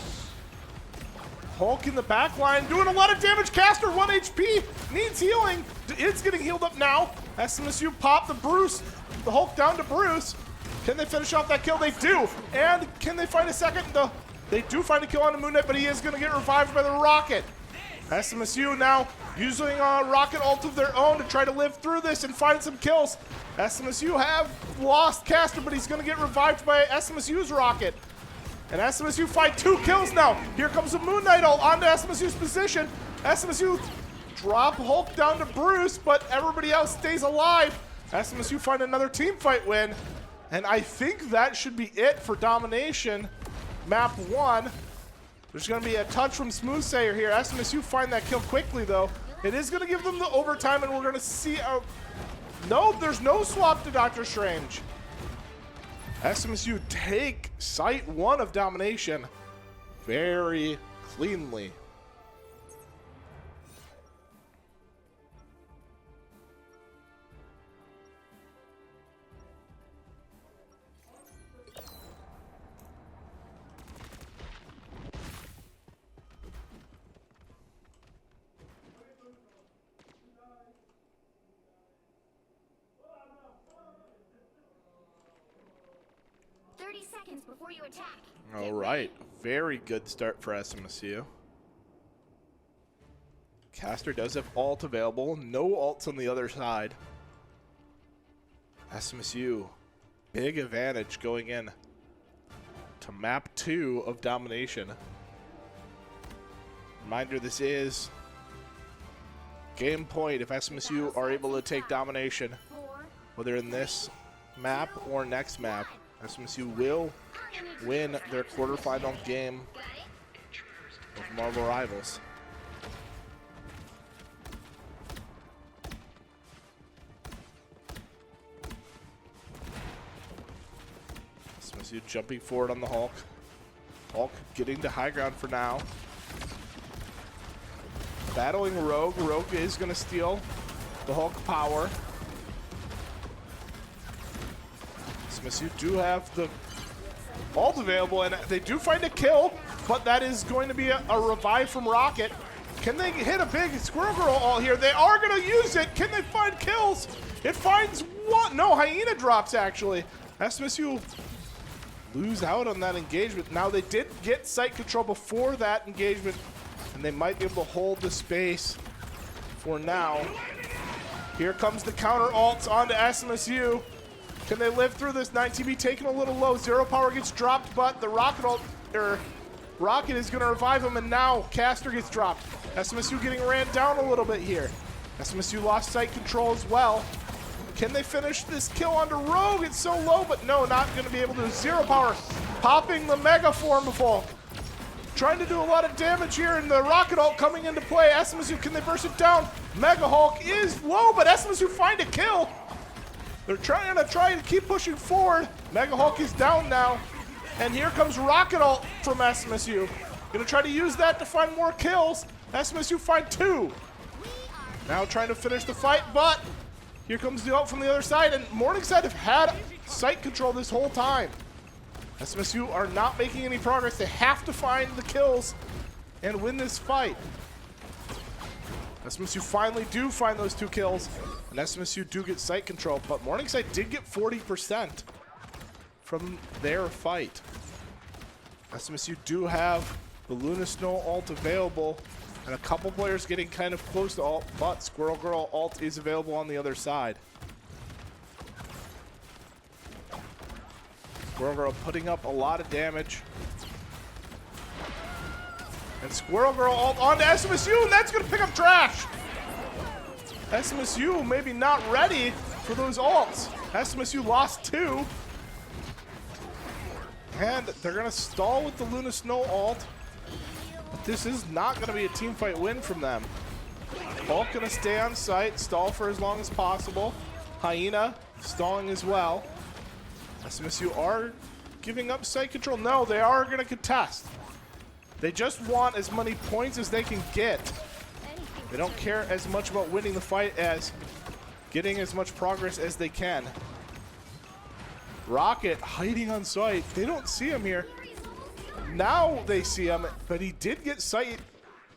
Hulk in the back line doing a lot of damage. Caster 1 HP. Needs healing. It's getting healed up now. SMSU pop the Bruce. The Hulk down to Bruce. Can they finish off that kill? They do. And can they find a second? They do find a kill on the Moon Knight, but he is going to get revived by the Rocket. SMSU now using a Rocket ult of their own to try to live through this and find some kills. SMSU have lost Caster, but he's going to get revived by SMSU's Rocket. And SMSU find 2 kills now. Here comes the Moon Knight ult onto SMSU's position. SMSU drop Hulk down to Bruce, but everybody else stays alive. SMSU find another team fight win. And I think that should be it for domination. Map 1. There's going to be a touch from Smoothsayer here. SMSU find that kill quickly, though. It is going to give them the overtime, and we're going to see a... No, there's no swap to Dr. Strange. SMSU take Site 1 of domination very cleanly. Before you attack. All right, very good start for SMSU. Caster does have ult available, no ults on the other side. SMSU, big advantage going in to map 2 of domination. Reminder, this is game point if SMSU are able to take domination, whether in this map or next map. SMSU will win their quarterfinal game of Marvel Rivals. SMSU jumping forward on the Hulk. Hulk getting to high ground for now. Battling Rogue. Rogue is going to steal the Hulk power. SMSU do have the ult available, and they do find a kill, but that is going to be a revive from Rocket. Can they hit a big Squirrel Girl ult here? They are going to use it. Can they find kills? It finds one. No, Hyena drops, actually. SMSU lose out on that engagement. Now, they did get site control before that engagement, and they might be able to hold the space for now. Here comes the counter ults onto SMSU. Can they live through this? 9TB taken a little low. Zero power gets dropped, but the Rocket Rocket is going to revive him, and now Caster gets dropped. SMSU getting ran down a little bit here. SMSU lost site control as well. Can they finish this kill onto Rogue? It's so low, but no, not going to be able to. Zero power popping the Mega Form of Hulk. Trying to do a lot of damage here, and the Rocket ult coming into play. SMSU, can they burst it down? Mega Hulk is low, but SMSU find a kill. They're trying to keep pushing forward. Mega Hulk is down now. And here comes Rocket ult from SMSU. Gonna try to use that to find more kills. SMSU find 2. Now trying to finish the fight, but here comes the ult from the other side, and Morningside have had site control this whole time. SMSU are not making any progress. They have to find the kills and win this fight. SMSU finally do find those 2 kills, and SMSU do get site control, but Morningside did get 40% from their fight. SMSU do have the Luna Snow ult available, and a couple players getting kind of close to ult, but Squirrel Girl ult is available on the other side. Squirrel Girl putting up a lot of damage. And Squirrel Girl ult onto SMSU, and that's going to pick up trash. SMSU maybe not ready for those ults. SMSU lost 2. And they're gonna stall with the Luna Snow ult. But this is not gonna be a team fight win from them. Hulk gonna stay on site, stall for as long as possible. Hyena stalling as well. SMSU are giving up site control. No, they are gonna contest. They just want as many points as they can get. They don't care as much about winning the fight as getting as much progress as they can. Rocket hiding on site. They don't see him here. Now they see him, but he did get sight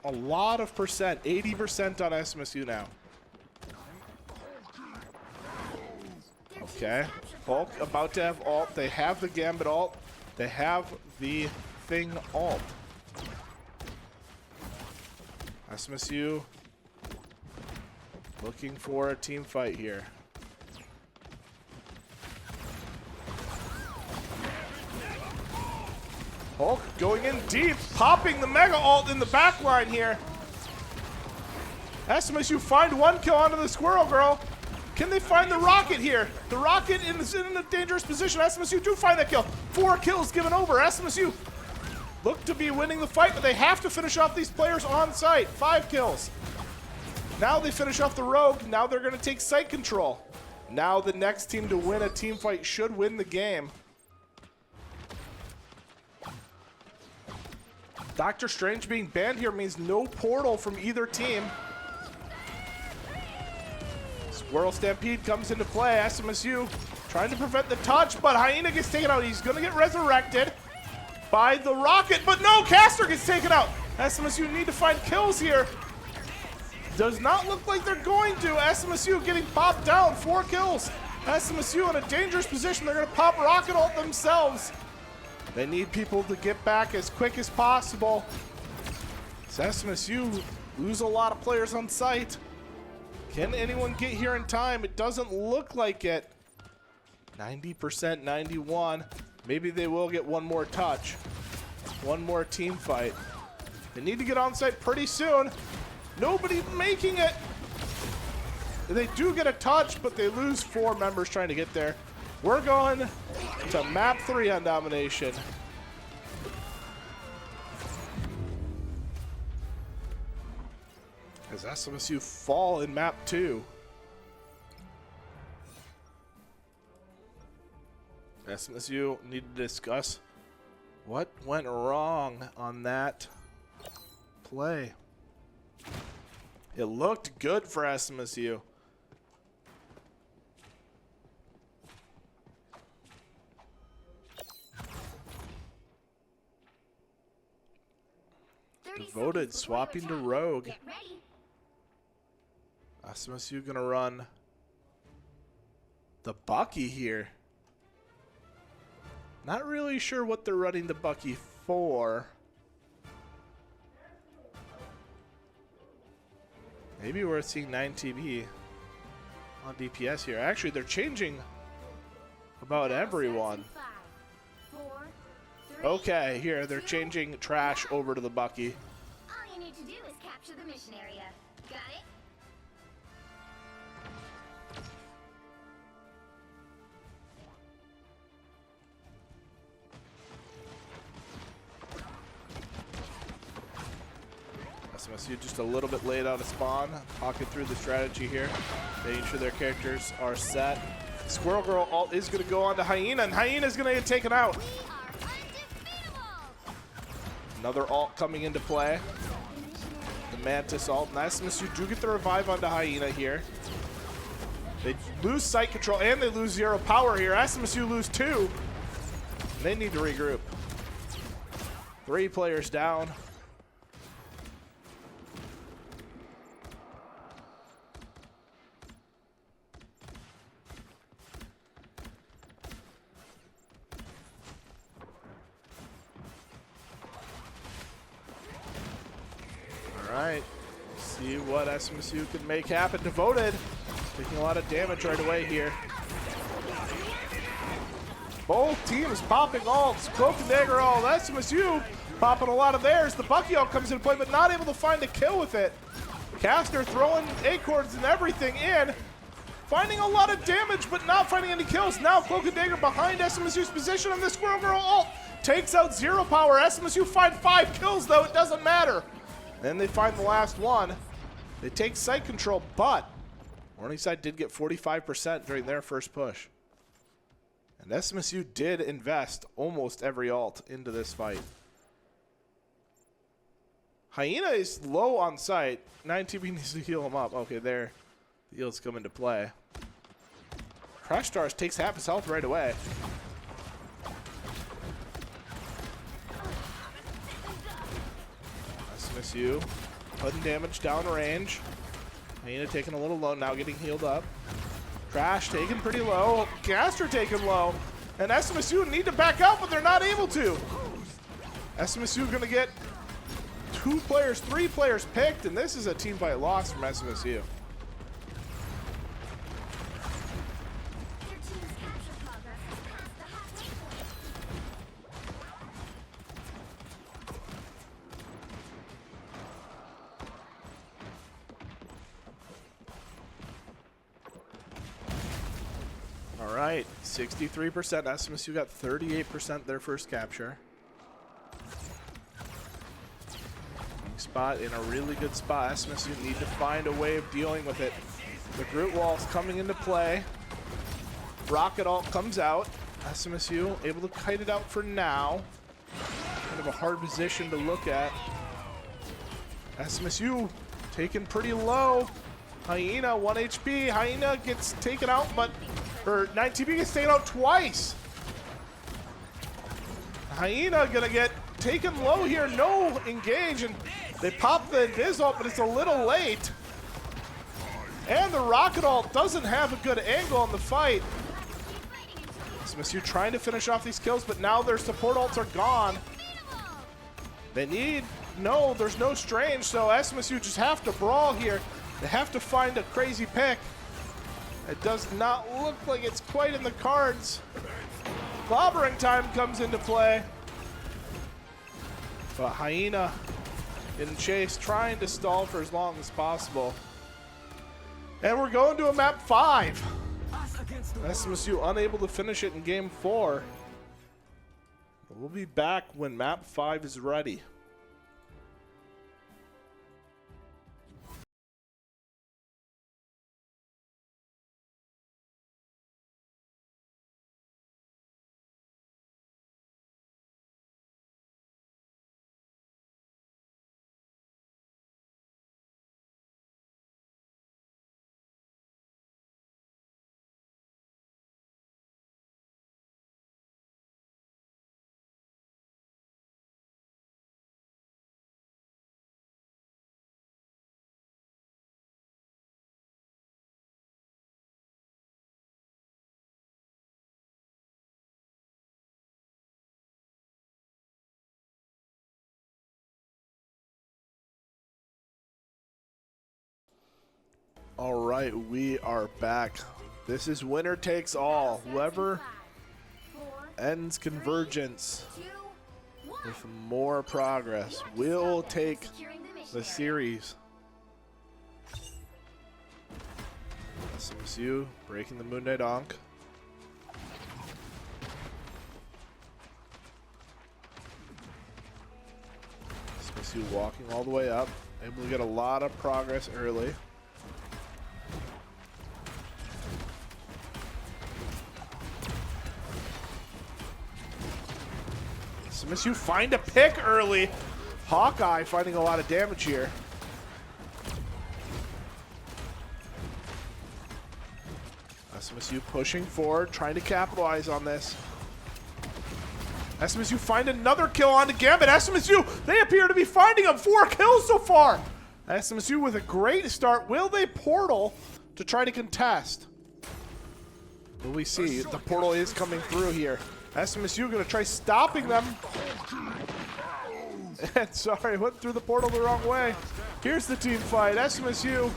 a lot of percent, 80% on SMSU now. Okay, Hulk about to have ult. They have the Gambit ult. They have the Thing ult. SMSU looking for a team fight here. Hulk going in deep, popping the Mega ult in the back line here. SMSU find 1 kill onto the Squirrel Girl. Can they find the Rocket here? The Rocket is in a dangerous position. SMSU do find that kill. 4 kills given over. SMSU look to be winning the fight, but they have to finish off these players on site. 5 kills. Now they finish off the Rogue. Now they're going to take site control. Now the next team to win a team fight should win the game. Doctor Strange being banned here means no portal from either team. Squirrel Stampede comes into play. SMSU trying to prevent the touch, but Hyena gets taken out. He's going to get resurrected by the Rocket, but no, Caster gets taken out. SMSU need to find kills here. Does not look like they're going to. SMSU getting popped down, 4 kills. SMSU in a dangerous position. They're going to pop Rocket ult themselves. They need people to get back as quick as possible. So SMSU lose a lot of players on site. Can anyone get here in time? It doesn't look like it. 90%, 91. Maybe they will get one more touch. One more team fight. They need to get on site pretty soon. Nobody making it. They do get a touch, but they lose 4 members trying to get there. We're going to map 3 on domination. As SMSU fall in map 2. SMSU need to discuss what went wrong on that play. It looked good for SMSU. Devoted swapping to Rogue. SMSU gonna run the Bucky here. Not really sure what they're running the Bucky for. Maybe we're seeing 9 TB on DPS here. Actually, they're changing about everyone. Okay, here they're changing Trash over to the Bucky. All you need to do is capture the mission area. Got it? SMSU just a little bit late out of spawn, talking through the strategy here, making sure their characters are set. Squirrel Girl ult is going to go on to Hyena, and Hyena's going to get taken out. Another ult coming into play. The Mantis ult, and SMSU do get the revive onto Hyena here. They lose site control, and they lose 0 power here. SMSU lose 2. They need to regroup. 3 players down. Alright, see what SMSU can make happen. Devoted, taking a lot of damage right away here. Both teams popping ults. Cloak and Dagger ult. SMSU popping a lot of theirs. The Bucky ult comes into play, but not able to find a kill with it. Caster throwing acorns and everything in. Finding a lot of damage, but not finding any kills. Now Cloak and Dagger behind SMSU's position, and this Squirrel Girl ult takes out Zero Power. SMSU find 5 kills, though. It doesn't matter. Then they find the last one. They take site control, but Morningside did get 45% during their first push. And SMSU did invest almost every ult into this fight. Hyena is low on site. 9TB needs to heal him up. Okay, there. The heals come into play. Crash Stars takes half his health right away. SMSU putting damage down range. Hyena taking a little low, now getting healed up. Crash taken pretty low. Caster taken low. And SMSU need to back out, but they're not able to. SMSU gonna get 2 players, 3 players picked, and this is a team fight loss from SMSU. Your team's capture progress has passed the halfway point. All right, 63%. SMSU got 38% their first capture. Spot in a really good spot. SMSU need to find a way of dealing with it. The Groot Wall's coming into play. Rocket ult comes out. SMSU able to kite it out for now. Kind of a hard position to look at. SMSU taken pretty low. Hyena 1 HP. Hyena gets taken out, but 9TB gets taken out twice. Hyena gonna get taken low here. No engage, and they pop the invis ult, but it's a little late. And the rocket ult doesn't have a good angle on the fight. SMSU trying to finish off these kills, but now their support ults are gone. They need, no, there's no Strange, so SMSU just have to brawl here. They have to find a crazy pick. It does not look like it's quite in the cards. Clobbering time comes into play. But Hyena in chase, trying to stall for as long as possible. And we're going to a map 5. SMSU unable to finish it in game 4. But we'll be back when map 5 is ready. All right, we are back. This is winner takes all. Whoever ends Convergence with more progress will take the series. SMSU breaking the Moon Knight Ankh. SMSU walking all the way up, able to get a lot of progress early. SMSU find a pick early. Hawkeye finding a lot of damage here. SMSU pushing forward, trying to capitalize on this. SMSU find another kill onto Gambit. SMSU, they appear to be finding him. 4 kills so far. SMSU with a great start. Will they portal to try to contest? Will we see? The portal is coming through here. SMSU gonna try stopping them. And sorry, went through the portal the wrong way. Here's the team fight. SMSU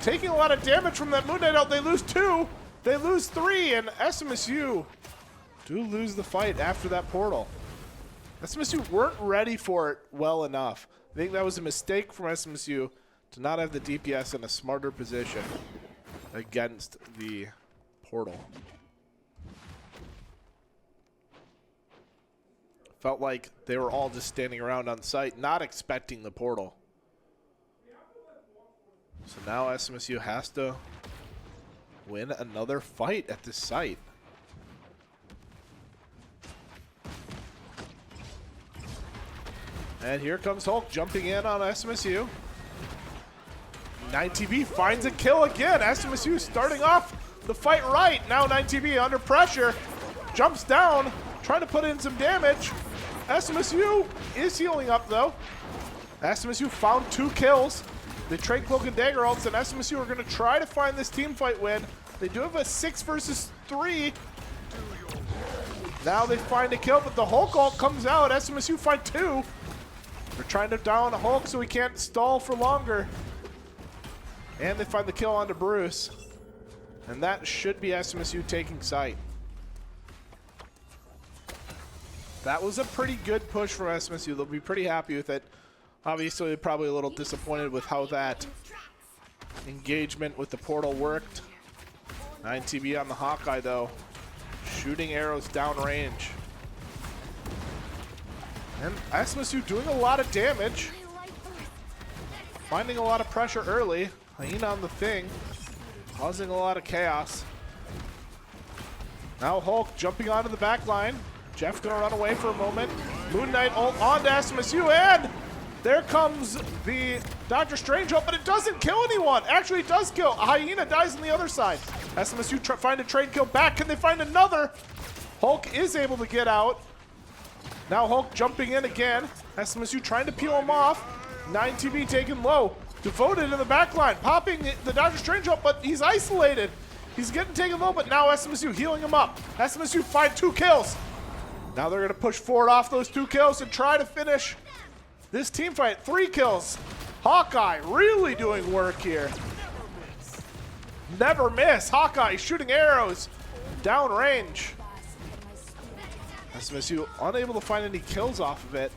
taking a lot of damage from that Moon Knight ult. They lose 2, they lose 3, and SMSU do lose the fight after that portal. SMSU weren't ready for it well enough. I think that was a mistake from SMSU to not have the DPS in a smarter position against the portal. Felt like they were all just standing around on site, not expecting the portal. So now SMSU has to win another fight at this site. And here comes Hulk jumping in on SMSU. 9TB finds a kill again. SMSU starting off the fight right. Now 9TB under pressure. Jumps down, trying to put in some damage. SMSU is healing up though. SMSU found 2 kills. They trade Cloak and Dagger ults, and SMSU are going to try to find this team fight win. They do have a 6 versus 3. Now they find a kill, but the Hulk ult comes out. SMSU find 2. They're trying to down Hulk so he can't stall for longer. And they find the kill onto Bruce. And that should be SMSU taking site. That was a pretty good push from SMSU. They'll be pretty happy with it. Obviously, they're probably a little disappointed with how that engagement with the portal worked. 9TB on the Hawkeye, though. Shooting arrows downrange. And SMSU doing a lot of damage. Finding a lot of pressure early. Hyena on the thing. Causing a lot of chaos. Now Hulk jumping onto the back line. Jeff gonna run away for a moment. Moon Knight ult onto SMSU, and there comes the Dr. Strange ult, but it doesn't kill anyone. Actually, it does kill. Hyena dies on the other side. SMSU find a trade kill back. Can they find another? Hulk is able to get out. Now Hulk jumping in again. SMSU trying to peel him off. 9TB taken low. Devoted in the back line, popping the Dr. Strange ult, but he's isolated. He's getting taken low, but now SMSU healing him up. SMSU find 2 kills. Now they're going to push forward off those 2 kills and try to finish this team fight. 3 kills. Hawkeye really doing work here. Never miss. Hawkeye shooting arrows downrange. SMSU unable to find any kills off of it.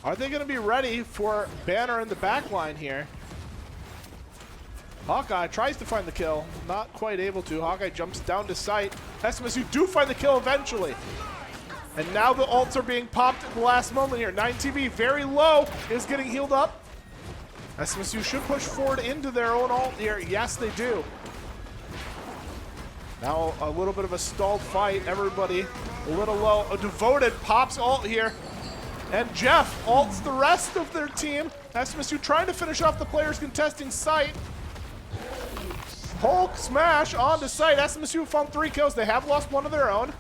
Are they going to be ready for Banner in the back line here? Hawkeye tries to find the kill. Not quite able to. Hawkeye jumps down to sight. SMSU do find the kill eventually. And now the ults are being popped at the last moment here. 9TB very low is getting healed up. SMSU should push forward into their own ult here. Yes, they do. Now a little bit of a stalled fight. Everybody a little low. A Devoted pops ult here. And Jeff ults the rest of their team. SMSU trying to finish off the players contesting site. Hulk smash onto site. SMSU found 3 kills. They have lost 1 of their own.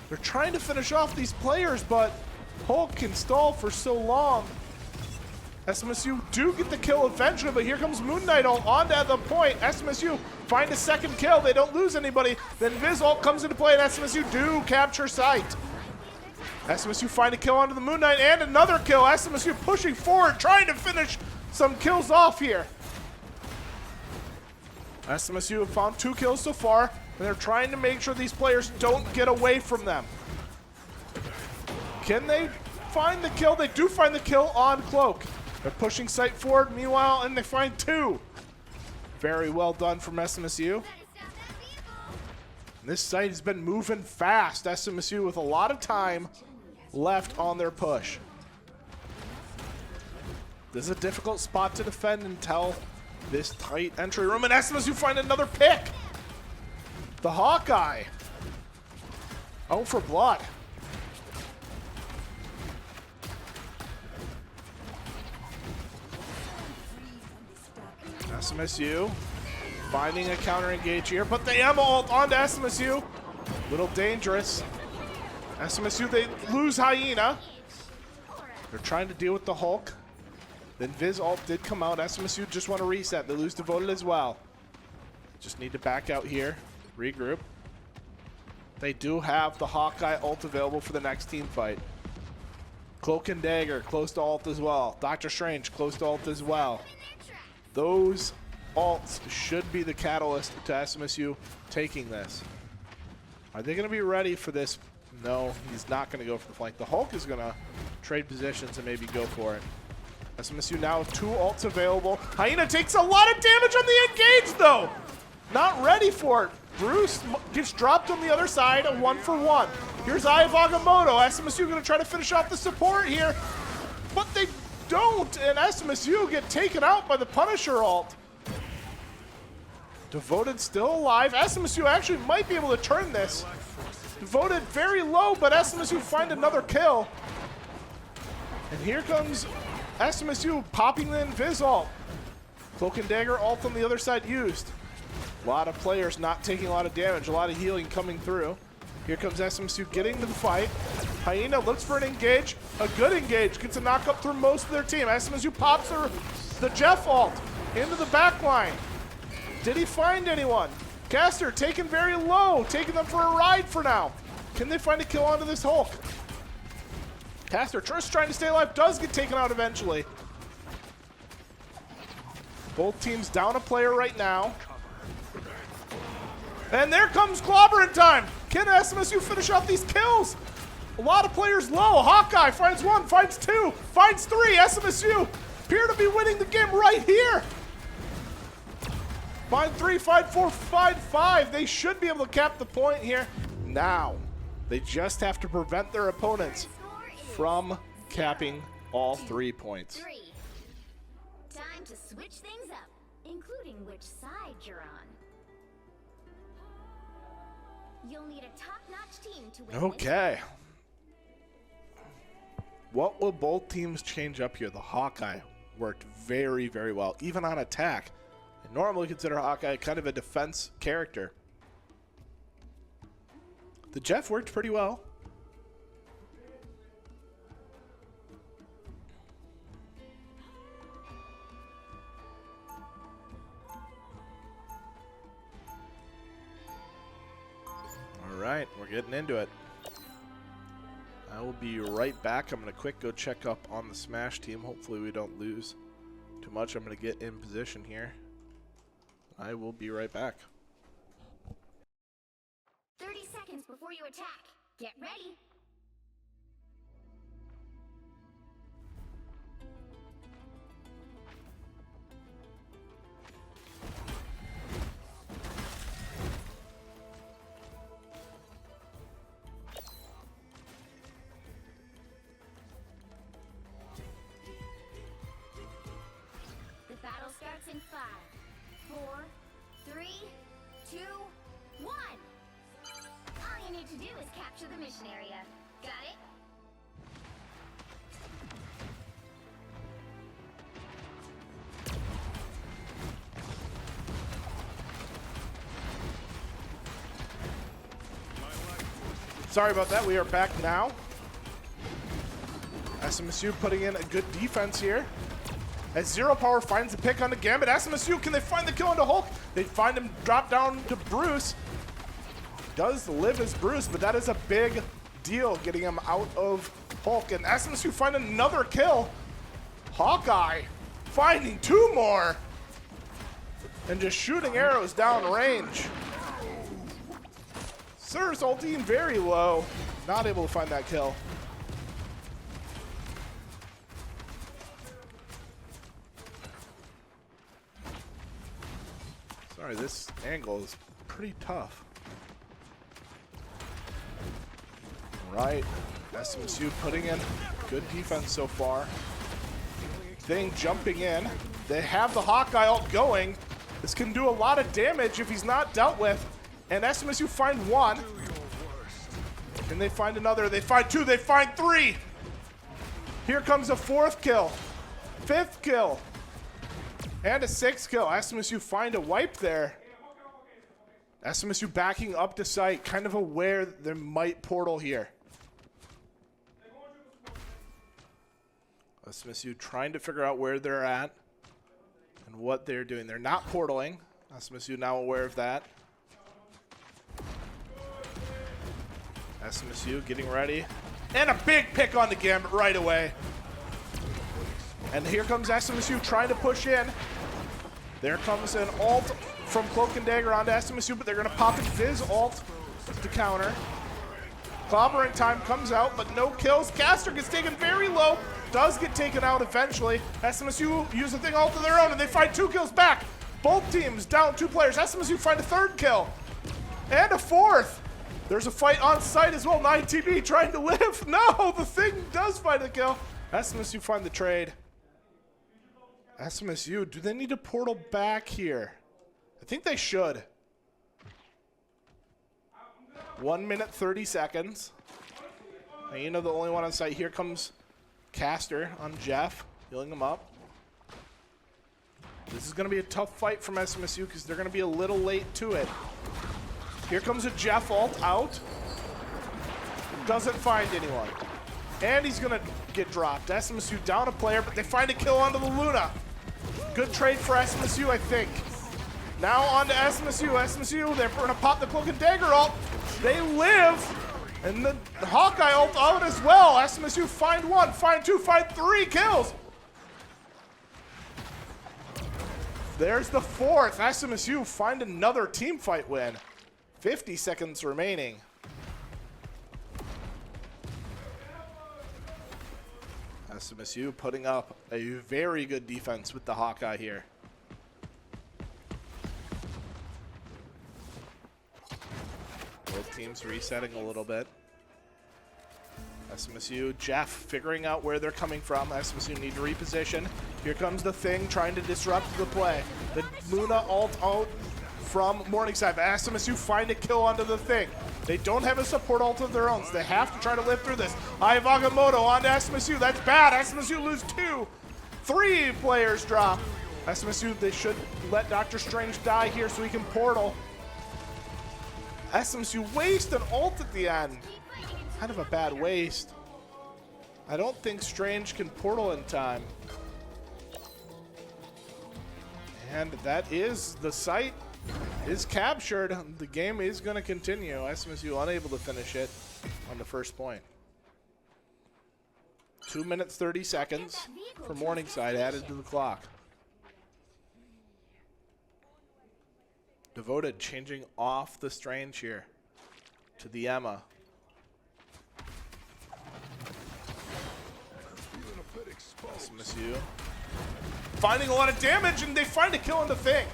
They're trying to finish off these players, but Hulk can stall for so long. SMSU do get the kill eventually, but here comes Moon Knight ult onto the point. SMSU find a second kill. They don't lose anybody. Then Viz ult comes into play, and SMSU do capture site. SMSU find a kill onto the Moon Knight and another kill. SMSU pushing forward, trying to finish some kills off here. SMSU have found 2 kills so far, and they're trying to make sure these players don't get away from them. Can they find the kill? They do find the kill on Cloak. They're pushing site forward, meanwhile, and they find 2. Very well done from SMSU. This site has been moving fast. SMSU with a lot of time left on their push. This is a difficult spot to defend until this tight entry room, and SMSU find another pick. The Hawkeye. Oh, for blood. SMSU finding a counter engage here, but the ammo ult onto SMSU. Little dangerous. SMSU, they lose Hyena. They're trying to deal with the Hulk. Then Viz ult did come out. SMSU just want to reset. They lose Devoted as well. Just need to back out here. Regroup. They do have the Hawkeye ult available for the next team fight. Cloak and Dagger close to ult as well. Dr. Strange close to ult as well. Those ults should be the catalyst to SMSU taking this. Are they going to be ready for this? No, he's not going to go for the flank. The Hulk is going to trade positions and maybe go for it. SMSU now with 2 ults available. Hyena takes a lot of damage on the engage though. Not ready for it. Bruce gets dropped on the other side, a 1-for-1. Here's Agamotto. SMSU gonna try to finish off the support here, but they don't, and SMSU get taken out by the Punisher ult. Devoted still alive. SMSU actually might be able to turn this. Devoted very low, but SMSU find another kill. And here comes SMSU popping the Invis ult. Cloak and Dagger ult on the other side used. A lot of players not taking a lot of damage, a lot of healing coming through. Here comes SMSU getting to the fight. Hyena looks for an engage, a good engage, gets a knock up through most of their team. SMSU pops the Jeff ult into the back line. Did he find anyone? Caster taken very low, taking them for a ride for now. Can they find a kill onto this Hulk? Caster just trying to stay alive, does get taken out eventually. Both teams down a player right now. And there comes clobbering time. Can SMSU finish off these kills? A lot of players low. Hawkeye finds 1, finds 2, finds 3. SMSU appear to be winning the game right here. Find 3, find 4, find 5. They should be able to cap the point here. Now, they just have to prevent their opponents from capping all 3 points. 3. Time to switch things up, including which side you're on. You'll need a top-notch team to win. Okay. What will both teams change up here? The Hawkeye worked very, very well, even on attack. I normally consider Hawkeye kind of a defense character. The Jeff worked pretty well. All right, we're getting into it. I will be right back. I'm going to quick go check up on the Smash team. Hopefully we don't lose too much. I'm going to get in position here. I will be right back. 30 seconds before you attack. Get ready. The battle starts in 5, 4, 3, 2, 1. All you need to do is capture the mission area. Got it? Sorry about that. We are back now. SMSU putting in a good defense here. As Zero Power finds the pick on the Gambit. SMSU, can they find the kill onto Hulk? They find him drop down to Bruce. Does live as Bruce, but that is a big deal getting him out of Hulk. And SMSU find another kill. Hawkeye finding 2 more. And just shooting arrows down range. Sir's ulting very low. Not able to find that kill. Sorry, this angle is pretty tough. Right, SMSU putting in good defense so far. Thing jumping in. They have the Hawkeye ult going. This can do a lot of damage if he's not dealt with. And SMSU find 1. And they find another. They find 2. They find 3. Here comes a 4th kill. 5th kill. And a 6th kill. SMSU find a wipe there. SMSU backing up to site, kind of aware there might portal here. SMSU trying to figure out where they're at and what they're doing. They're not portaling. SMSU now aware of that. SMSU getting ready. And a big pick on the Gambit right away. And here comes SMSU trying to push in. There comes an ult from Cloak and Dagger onto SMSU, but they're going to pop in Viz ult to counter. Clobbering time comes out, but no kills. Caster gets taken very low. Does get taken out eventually. SMSU use a thing all to their own, and they find 2 kills back. Both teams down 2 players. SMSU find a 3rd kill. And a 4th. There's a fight on site as well. 9TB trying to live. No, the thing does find the kill. SMSU find the trade. SMSU, do they need a portal back here? I think they should. 1 minute, 30 seconds. Hyena the only one on site. Here comes Caster on Jeff, healing him up. This is going to be a tough fight from SMSU because they're going to be a little late to it. Here comes a Jeff ult out. Doesn't find anyone. And he's going to get dropped. SMSU down a player, but they find a kill onto the Luna. Good trade for SMSU, I think. Now on to SMSU. SMSU, they're going to pop the Cloak and Dagger ult. They live. And the Hawkeye ult out as well. SMSU find 1, find 2, find 3 kills. There's the 4th. SMSU find another team fight win. 50 seconds remaining. SMSU putting up a very good defense with the Hawkeye here. Both teams resetting a little bit. SMSU, Jeff figuring out where they're coming from. SMSU need to reposition. Here comes the thing trying to disrupt the play. The Luna ult out from Morningside. SMSU find a kill onto the thing. They don't have a support ult of their own, so they have to try to live through this. Agamotto onto SMSU. That's bad. SMSU lose 2. 3 players drop. SMSU, they should let Dr. Strange die here so he can portal. SMSU waste an ult at the end. Kind of a bad waste. I don't think Strange can portal in time. And that is the site is captured. The game is going to continue. SMSU unable to finish it on the first point. 2 minutes, 30 seconds for Morningside added to the clock. Devoted changing off the Strange here to the Emma. SMSU finding a lot of damage, and they find a kill on the thing.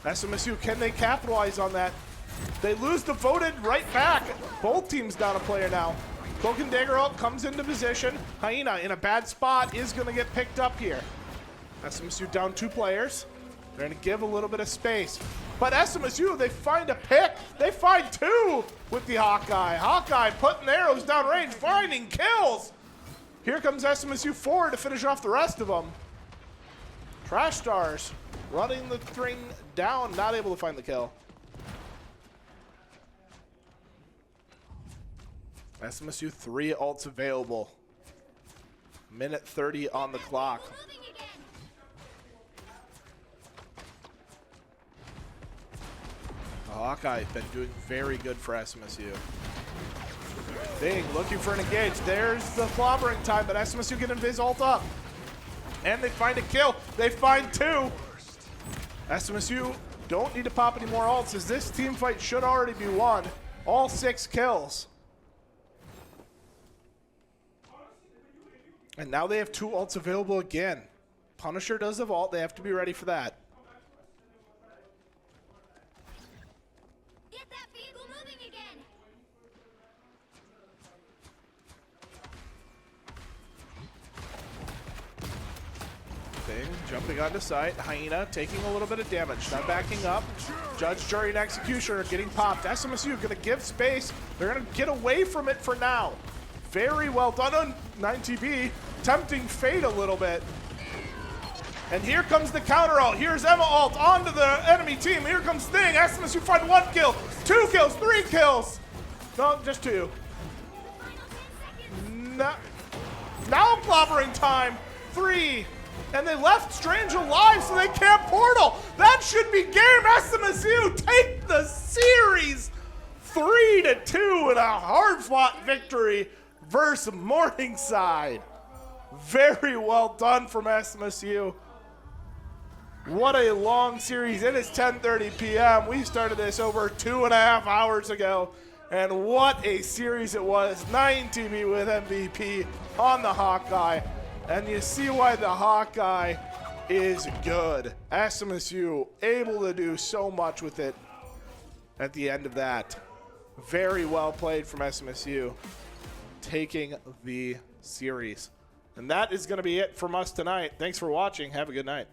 SMSU, can they capitalize on that? They lose Devoted right back. Both teams down a player now. Cloak and Dagger ult comes into position. Hyena in a bad spot is going to get picked up here. SMSU down 2 players. They're going to give a little bit of space. But SMSU, they find a pick. They find 2 with the Hawkeye. Hawkeye putting arrows downrange, finding kills. Here comes SMSU forward to finish off the rest of them. Trash Stars running the string down, not able to find the kill. SMSU 3 ults available. Minute 30 on the clock. The Hawkeye been doing very good for SMSU. Thing looking for an engage. There's the clobbering time, but SMSU get invis ult up. And they find a kill. They find 2. SMSU don't need to pop any more ults, as this team fight should already be won. All 6 kills. And now they have 2 ults available again. Punisher does the vault. They have to be ready for that. Get that vehicle moving again. Thing jumping onto site. Hyena taking a little bit of damage. Not backing up. Judge, Jury, and Executioner getting popped. SMSU going to give space. They're going to get away from it for now. Very well done on 9TB. Tempting fate a little bit. And here comes the counter ult. Here's Emma ult onto the enemy team. Here comes Thing. SMSU find 1 kill, 2 kills, 3 kills. No, just 2. No. Now clobbering time. 3. And they left Strange alive so they can't portal. That should be game. SMSU take the series 3-2 in a hard-fought victory versus Morningside. Very well done from SMSU. What a long series. It is 10:30 p.m. We started this over 2.5 hours ago. And what a series it was. 9TB with MVP on the Hawkeye. And you see why the Hawkeye is good. SMSU able to do so much with it at the end of that. Very well played from SMSU, taking the series. And that is going to be it from us tonight. Thanks for watching. Have a good night.